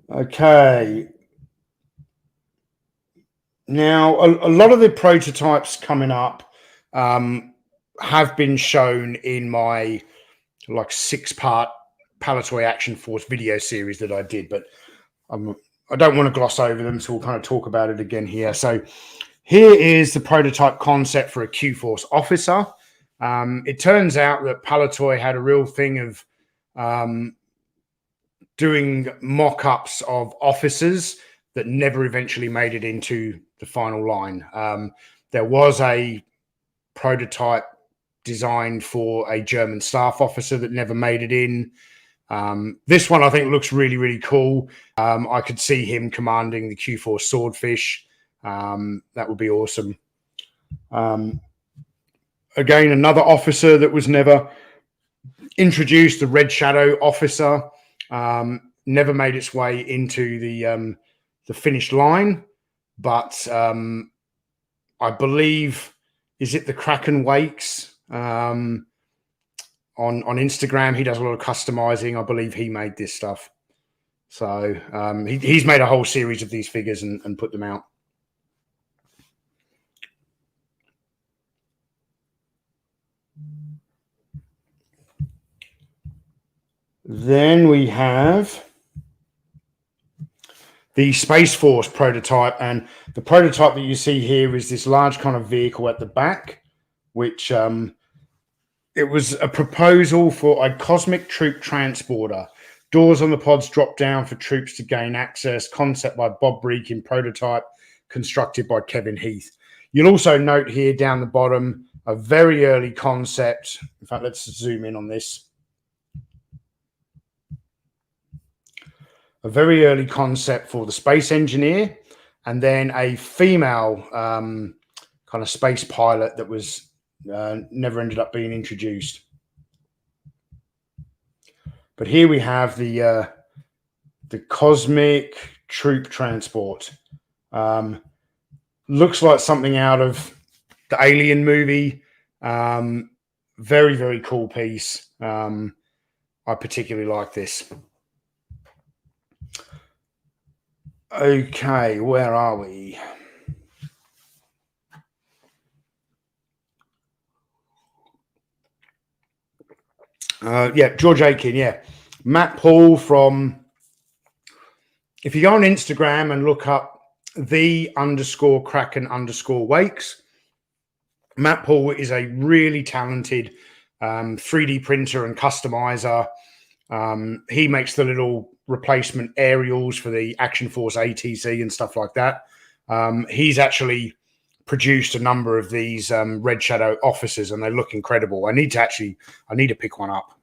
S1: Okay. Now, a lot of the prototypes coming up have been shown in my 6-part Palatoy Action Force video series that I did, but I don't want to gloss over them, so we'll kind of talk about it again here. So here is the prototype concept for a Q-Force officer. It turns out that Palatoy had a real thing of doing mock-ups of officers that never eventually made it into the final line. There was a prototype designed for a German staff officer that never made it in. This one I think looks really, really cool. I could see him commanding the Q-Force Swordfish. That would be awesome. Again, another officer that was never introduced, the Red Shadow officer, never made its way into the finished line, but I believe, is it the Kraken Wakes on Instagram? He does a lot of customizing. I believe he made this stuff. So he's made a whole series of these figures and put them out. Then we have the Space Force prototype, and the prototype that you see here is this large kind of vehicle at the back, which it was a proposal for a cosmic troop transporter. Doors on the pods drop down for troops to gain access. Concept by Bob Breakin, prototype constructed by Kevin Heath. You'll also note here down the bottom a very early concept. In fact, let's zoom in on this. A very early concept for the space engineer, and then a female kind of space pilot that was never ended up being introduced. But here we have the cosmic troop transport. Looks like something out of the Alien movie. Very, very cool piece. I particularly like this. Okay, where are we? Yeah, George Aiken, yeah. Matt Paul from, if you go on Instagram and look up _Kraken_Wakes, Matt Paul is a really talented 3D printer and customizer. He makes the little replacement aerials for the Action Force ATC and stuff like that. He's actually produced a number of these Red Shadow officers, and they look incredible. I need to pick one up.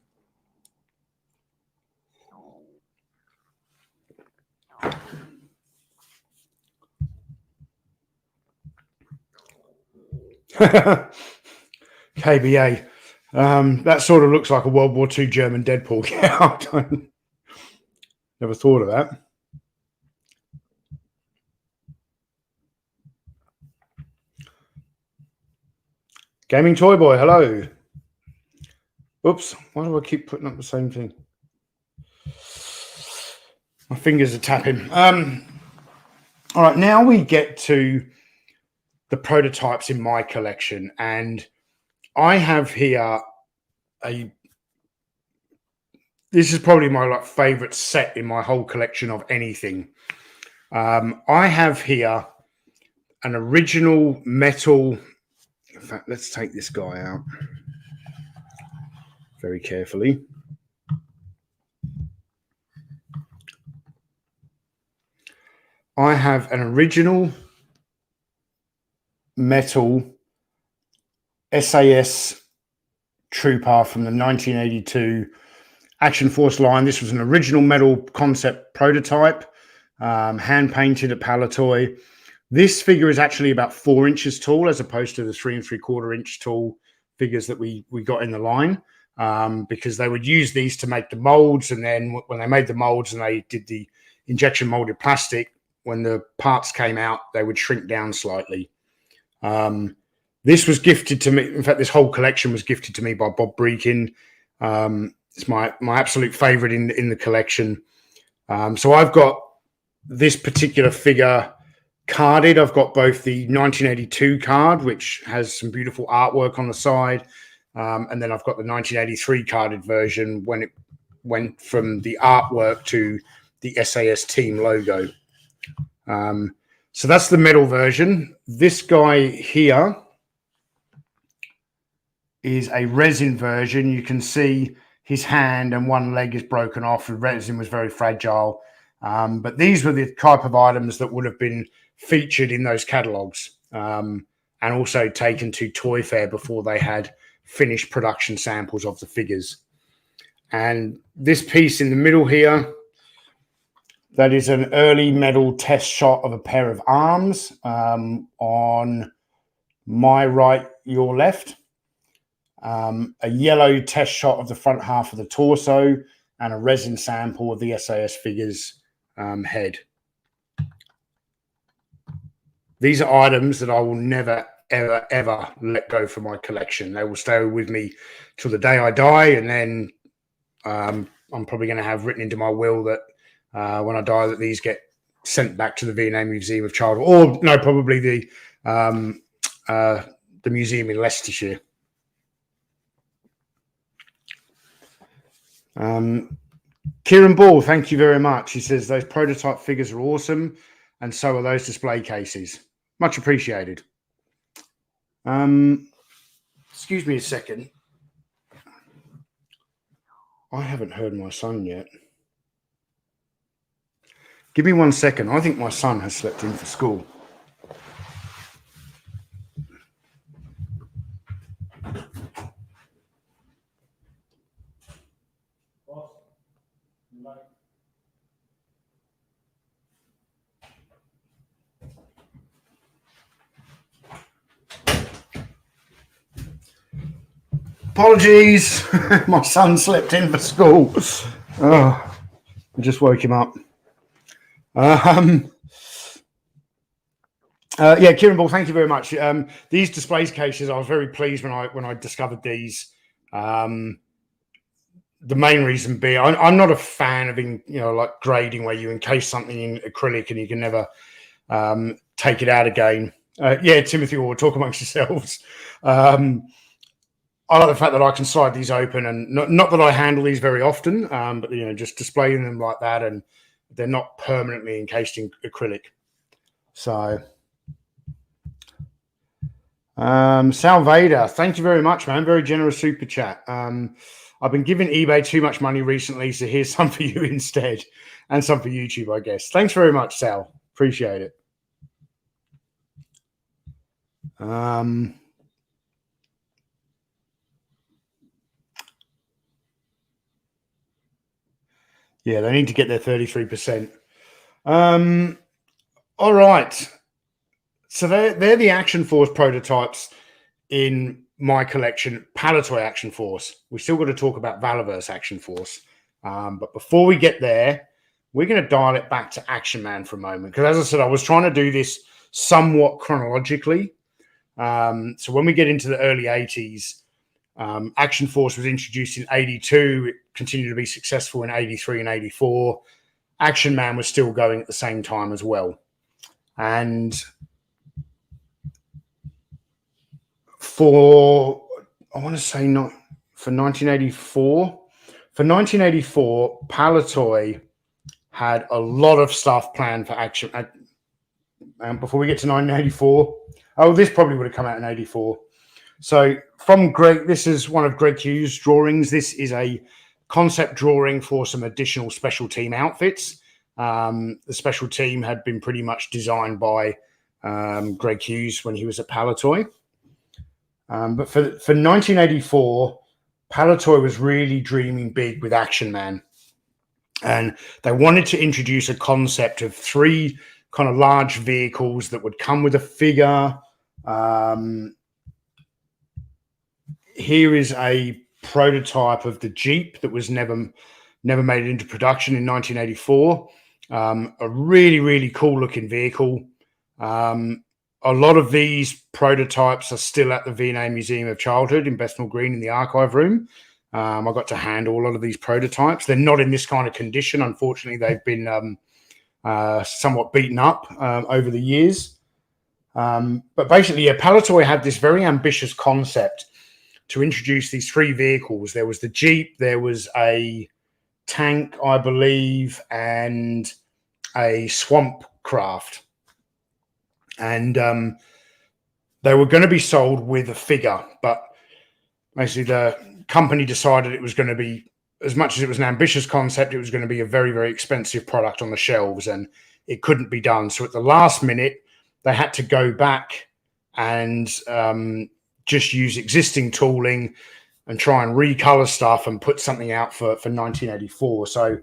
S1: KBA. That sort of looks like a World War II German Deadpool. Yeah, never thought of that. Gaming Toy Boy, hello. Oops, why do I keep putting up the same thing? My fingers are tapping. All right, now we get to the prototypes in my collection, and I have here this is probably my favorite set in my whole collection of anything. I have here an original metal. In fact, let's take this guy out very carefully. I have an original metal SAS Troopa from the 1982 Action Force line. This was an original metal concept prototype, hand painted at Palatoy. This figure is actually about 4 inches tall, as opposed to the 3 3/4 inch tall figures that we got in the line, because they would use these to make the molds, and then when they made the molds and they did the injection molded plastic, when the parts came out, they would shrink down slightly. This was gifted to me. In fact, this whole collection was gifted to me by Bob Breakin. It's my absolute favorite in the collection. So I've got this particular figure carded. I've got both the 1982 card, which has some beautiful artwork on the side, and then I've got the 1983 carded version when it went from the artwork to the SAS team logo. So that's the metal version. This guy here is a resin version. You can see his hand and one leg is broken off. The resin was very fragile. But these were the type of items that would have been featured in those catalogs, and also taken to Toy Fair before they had finished production samples of the figures. And this piece in the middle here, that is an early metal test shot of a pair of arms, on my right, your left. A yellow test shot of the front half of the torso, and a resin sample of the SAS figure's head. These are items that I will never, ever, ever let go from my collection. They will stay with me till the day I die, and then I'm probably going to have written into my will that when I die, that these get sent back to the V&A Museum of Childhood, or no, probably the museum in Leicestershire. Kieran Ball, thank you very much. He says those prototype figures are awesome, and so are those display cases. Much appreciated. Excuse me a second. I haven't heard my son yet. Give me 1 second. I think my son has slept in for school. Apologies. My son slept in for school. Oh, I just woke him up. Yeah, Kieran Ball, thank you very much. These displays cases, I was very pleased when I discovered these. The main reason being, I'm not a fan of like grading where you encase something in acrylic and you can never take it out again. Yeah, Timothy, we'll talk amongst yourselves. I like the fact that I can slide these open, and not that I handle these very often, but just displaying them like that, and they're not permanently encased in acrylic. So, Salvader, thank you very much, man. Very generous super chat. I've been giving eBay too much money recently, so here's some for you instead, and some for YouTube, I guess. Thanks very much, Sal. Appreciate it. Yeah, they need to get their 33%. All right. So they're the Action Force prototypes in my collection, Palatoy Action Force. We still got to talk about Valaverse Action Force. But before we get there, we're going to dial it back to Action Man for a moment. Because as I said, I was trying to do this somewhat chronologically. So when we get into the early 80s, Action Force was introduced in 82. It continued to be successful in 83 and 84. Action Man was still going at the same time as well. And for 1984. For 1984, Palatoy had a lot of stuff planned for Action. And before we get to 1984, this probably would have come out in 84. So from Greg, this is one of Greg Hughes' drawings. This is a concept drawing for some additional special team outfits. The special team had been pretty much designed by Greg Hughes when he was at Palatoy. But for 1984, Palatoy was really dreaming big with Action Man. And they wanted to introduce a concept of 3 kind of large vehicles that would come with a figure. Here is a prototype of the Jeep that was never made it into production in 1984. A really, really cool looking vehicle. A lot of these prototypes are still at the V&A Museum of Childhood in Bethnal Green in the archive room. I got to handle a lot of these prototypes. They're not in this kind of condition. Unfortunately, they've been somewhat beaten up over the years. But basically, Palatoy had this very ambitious concept to introduce these 3 vehicles. There was the Jeep, there was a tank, I believe, and a swamp craft. And they were going to be sold with a figure, but basically the company decided it was going to be, as much as it was an ambitious concept, it was going to be a very, very expensive product on the shelves, and it couldn't be done. So at the last minute, they had to go back and just use existing tooling and try and recolor stuff and put something out for 1984. So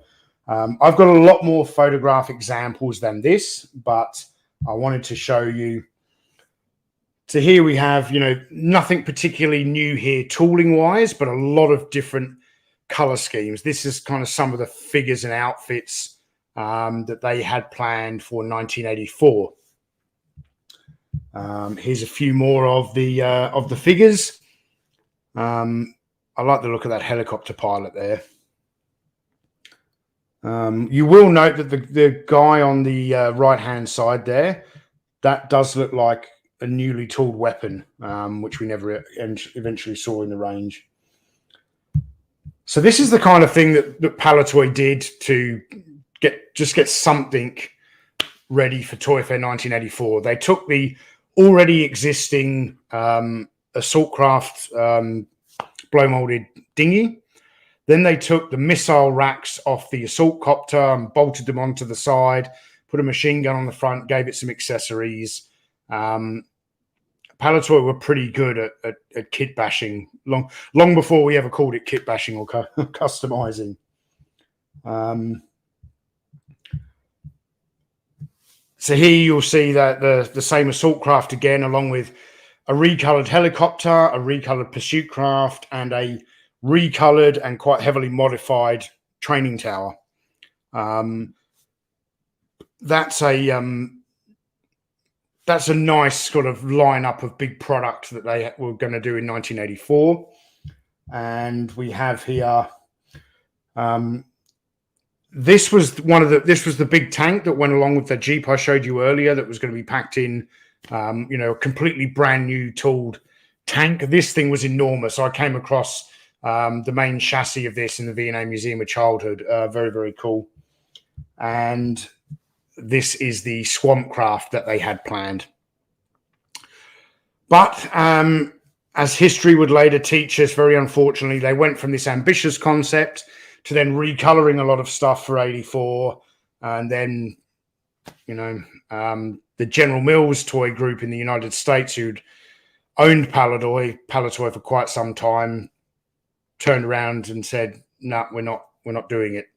S1: I've got a lot more photograph examples than this, but I wanted to show you. So here we have, nothing particularly new here tooling wise, but a lot of different color schemes. This is kind of some of the figures and outfits that they had planned for 1984. Here's a few more of the figures. I like the look of that helicopter pilot there. You will note that the guy on the right-hand side there, that does look like a newly tooled weapon, which we never eventually saw in the range. So this is the kind of thing that Palatoy did to get something ready for Toy Fair 1984. They took the already existing assault craft blow molded dinghy. Then they took the missile racks off the assault copter and bolted them onto the side, put a machine gun on the front, gave it some accessories. Palatoy were pretty good at kit bashing long before we ever called it kit bashing or customizing. So here you'll see that the same assault craft again, along with a recolored helicopter, a recolored pursuit craft, and a recolored and quite heavily modified training tower. That's a that's a nice sort of lineup of big product that they were going to do in 1984. And we have here, this was the big tank that went along with the Jeep I showed you earlier that was going to be packed in, a completely brand new tooled tank. This thing was enormous. I came across the main chassis of this in the V&A Museum of Childhood. Very, very cool. And this is the swamp craft that they had planned. But as history would later teach us, very unfortunately, they went from this ambitious concept to then recoloring a lot of stuff for 84. And then, the General Mills toy group in the United States, who'd owned Palitoy for quite some time, turned around and said, "No, we're not doing it."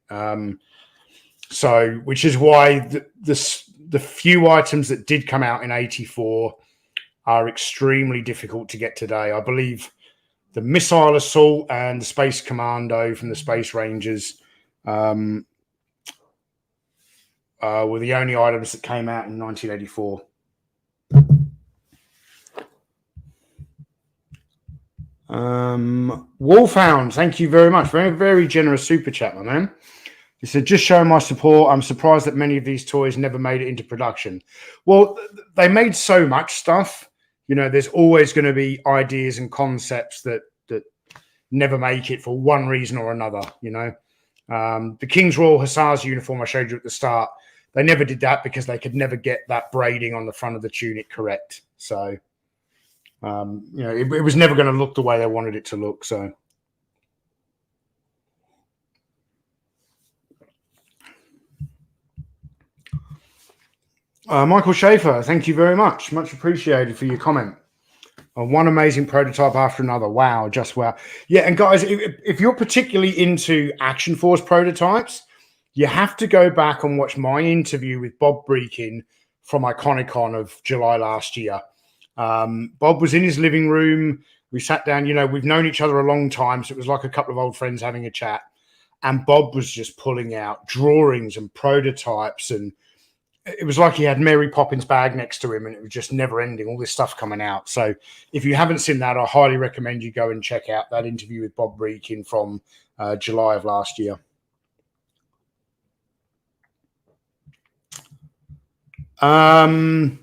S1: Which is why the few items that did come out in 84 are extremely difficult to get today. I believe the Missile Assault and the Space Commando from the Space Rangers were the only items that came out in 1984. Wolfhound, thank you very much. Very, very generous super chat, my man. He said, just showing my support. I'm surprised that many of these toys never made it into production. Well, they made so much stuff. There's always going to be ideas and concepts that never make it for one reason or another. The King's Royal Hussars uniform I showed you at the start, they never did that because they could never get that braiding on the front of the tunic correct. So, it was never going to look the way they wanted it to look. So. Michael Schaefer, thank you very much. Much appreciated for your comment. One amazing prototype after another. Wow, just wow. Yeah, and guys, if you're particularly into Action Force prototypes, you have to go back and watch my interview with Bob Breakin from Iconicon of July last year. Bob was in his living room. We sat down, we've known each other a long time, so it was like a couple of old friends having a chat. And Bob was just pulling out drawings and prototypes, and it was like he had Mary Poppins' bag next to him, and it was just never ending, all this stuff coming out. So if you haven't seen that, I highly recommend you go and check out that interview with Bob Breakin from July of last year. Kalel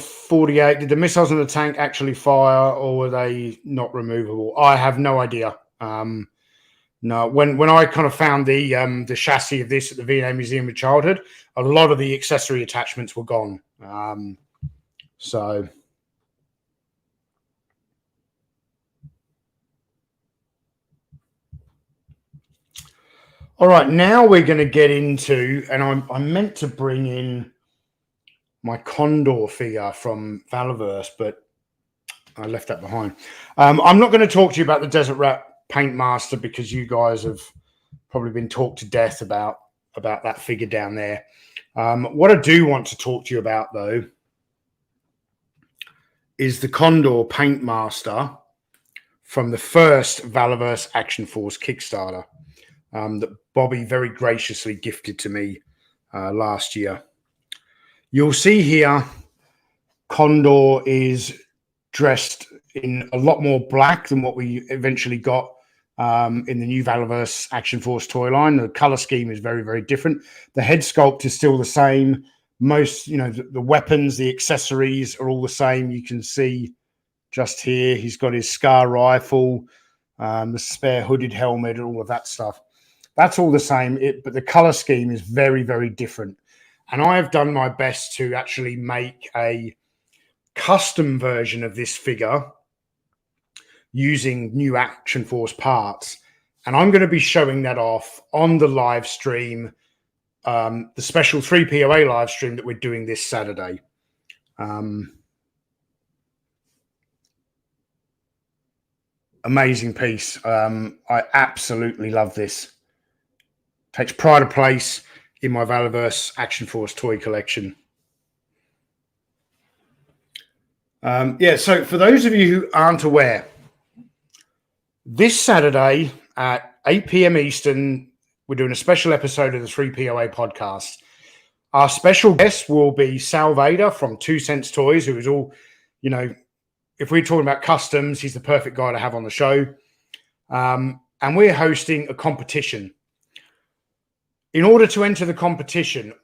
S1: 48, did the missiles in the tank actually fire, or were they not removable? I have no idea. No, when I kind of found the chassis of this at the V&A Museum of Childhood, a lot of the accessory attachments were gone. So. All right, now we're going to get into, and I meant to bring in my Condor figure from Valaverse, but I left that behind. I'm not going to talk to you about the Desert Rat Paint Master because you guys have probably been talked to death about that figure down there. What I do want to talk to you about, though, is the Condor Paint Master from the first Valaverse Action Force Kickstarter that Bobby very graciously gifted to me last year. You'll see here Condor is dressed in a lot more black than what we eventually got in the new Valaverse Action Force toy line. The color scheme is very, very different. The head sculpt is still the same. Most, the weapons, the accessories are all the same. You can see just here, he's got his Scar rifle, the spare hooded helmet, and all of that stuff. That's all the same, but the color scheme is very, very different. And I have done my best to actually make a custom version of this figure using new Action Force parts. And I'm going to be showing that off on the live stream, the special 3POA live stream that we're doing this Saturday. Amazing piece. I absolutely love this. Takes pride of place in my Valaverse Action Force toy collection. So for those of you who aren't aware, this Saturday at 8 p.m. Eastern, we're doing a special episode of the 3POA podcast. Our special guest will be Sal Vader from 2 Cents Toys, who is all, you know, if we're talking about customs, he's the perfect guy to have on the show. And we're hosting a competition. In order to enter the competition,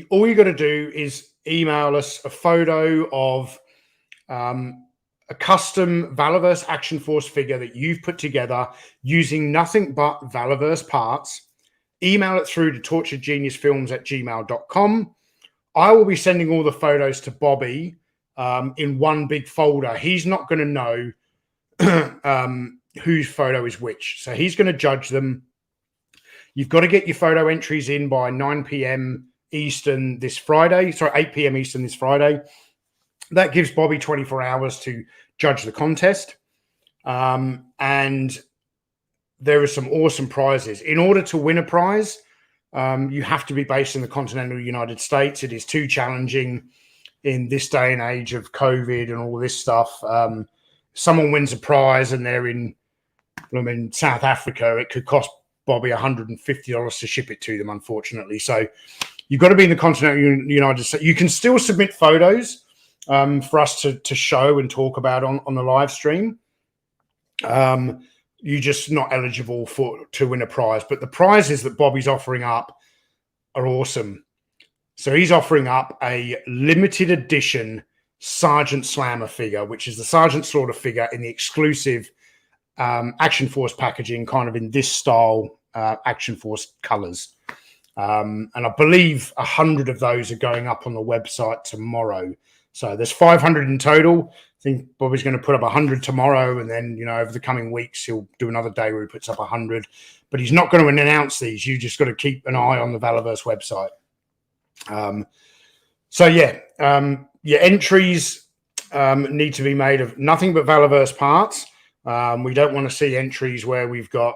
S1: all you got to do is email us a photo of a custom Valaverse Action Force figure that you've put together using nothing but Valaverse parts. Email it through to torturedgeniusfilms@gmail.com. I will be sending all the photos to Bobby in one big folder. He's not going to know whose photo is which. So he's going to judge them. You've got to get your photo entries in by 9 p.m. Eastern this Friday. Sorry, 8 p.m. Eastern this Friday. That gives Bobby 24 hours to judge the contest. And there are some awesome prizes. In order to win a prize, you have to be based in the continental United States. It is too challenging in this day and age of COVID and all this stuff. Someone wins a prize and they're in South Africa, it could cost Bobby $150 to ship it to them, unfortunately. So you've got to be in the continental United States. You can still submit photos for us to show and talk about on the live stream. You're just not eligible to win a prize. But the prizes that Bobby's offering up are awesome. So he's offering up a limited edition Sergeant Slammer figure, which is the Sergeant Slaughter figure in the exclusive Action Force packaging, kind of in this style Action Force colors. And I believe 100 of those are going up on the website tomorrow. So there's 500 in total. I think Bobby's going to put up 100 tomorrow, and then, you know, over the coming weeks, he'll do another day where he puts up 100. But he's not going to announce these. You just got to keep an eye on the Valaverse website. So yeah, your entries need to be made of nothing but Valaverse parts. We don't want to see entries where we've got,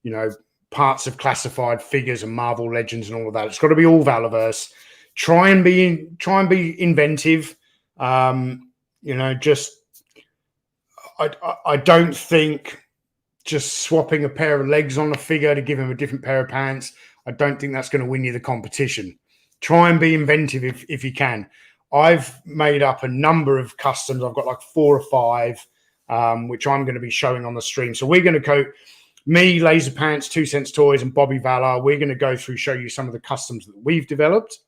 S1: you know, parts of classified figures and Marvel Legends and all of that. It's got to be all Valaverse. Try and be inventive. You know, just I don't think just swapping a pair of legs on a figure to give him a different pair of pants, I don't think that's going to win you the competition. Try and be inventive if you can. I've made up a number of customs. I've got like 4 or 5, which I'm going to be showing on the stream. So we're going to go, me, Laser Pants, 2 Cents Toys, and Bobby Valor. We're going to go through, show you some of the customs that we've developed,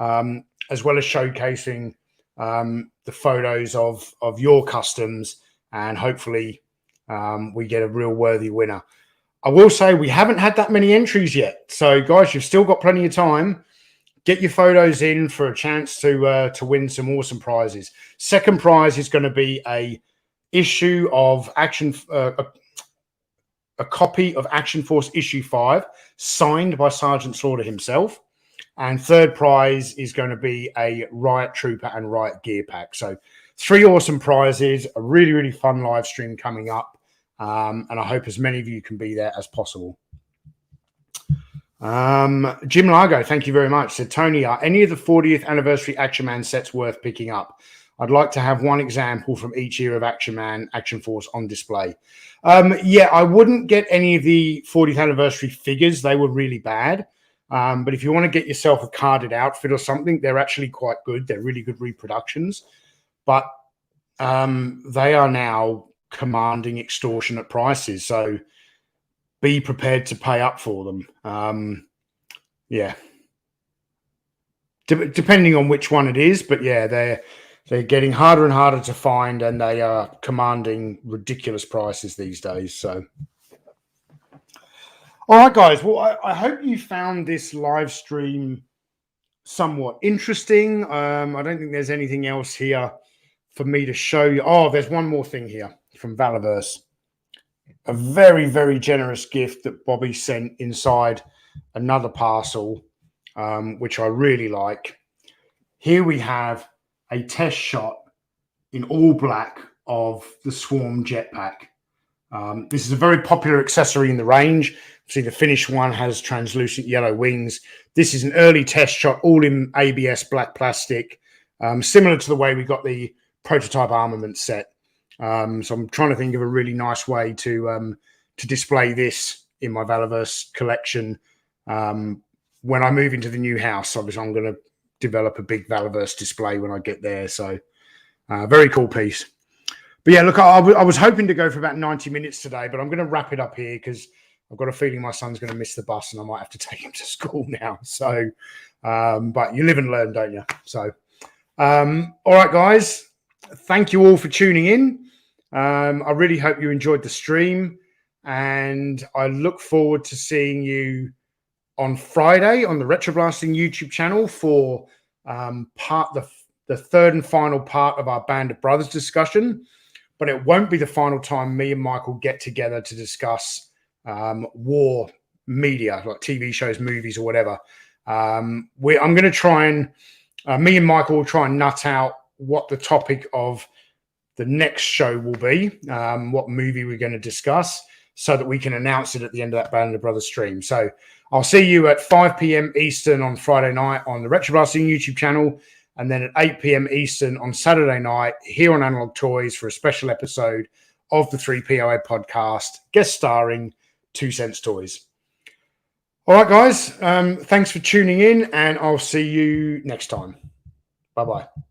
S1: as well as showcasing the photos of your customs, and hopefully we get a real worthy winner. I will say we haven't had that many entries yet. So guys, you've still got plenty of time. Get your photos in for a chance to win some awesome prizes. Second prize is going to be a issue of a copy of Action Force issue 5 signed by Sergeant Slaughter himself. And third prize is going to be a Riot Trooper and Riot Gear pack. So 3 awesome prizes, a really, really fun live stream coming up. And I hope as many of you can be there as possible. Jim Largo, thank you very much. Said, Tony, are any of the 40th anniversary Action Man sets worth picking up? I'd like to have one example from each year of Action Man, Action Force on display. Yeah, I wouldn't get any of the 40th anniversary figures. They were really bad. But if you want to get yourself a carded outfit or something, they're actually quite good. They're really good reproductions. But they are now commanding extortionate prices. So be prepared to pay up for them. Yeah. Depending on which one it is. But yeah, they're getting harder and harder to find, and they are commanding ridiculous prices these days. So, all right, guys. Well, I hope you found this live stream somewhat interesting. I don't think there's anything else here for me to show you. Oh, there's one more thing here from Valaverse. A very, very generous gift that Bobby sent inside another parcel, which I really like. Here we have a test shot in all black of the Swarm jetpack. This is a very popular accessory in the range. See, the finished one has translucent yellow wings. This is an early test shot, all in ABS black plastic, similar to the way we got the prototype armament set. So I'm trying to think of a really nice way to display this in my Valaverse collection when I move into the new house. Obviously, I'm going to develop a big Valaverse display when I get there. So very cool piece. But yeah, look, I was hoping to go for about 90 minutes today, but I'm going to wrap it up here because I've got a feeling my son's going to miss the bus and I might have to take him to school now. So, but you live and learn, don't you? So, all right, guys, thank you all for tuning in. I really hope you enjoyed the stream, and I look forward to seeing you on Friday on the Retroblasting YouTube channel for the third and final part of our Band of Brothers discussion. But it won't be the final time me and Michael get together to discuss war media, like TV shows, movies, or whatever. I'm going to try and me and Michael will try and nut out what the topic of the next show will be, what movie we're going to discuss, so that we can announce it at the end of that Band of Brothers stream. So I'll see you at 5 p.m. Eastern on Friday night on the Retroblasting YouTube channel, and then at 8 p.m. Eastern on Saturday night here on Analog Toys for a special episode of the 3POA podcast, guest starring 2 Cents Toys. All right, guys, thanks for tuning in, and I'll see you next time. Bye-bye.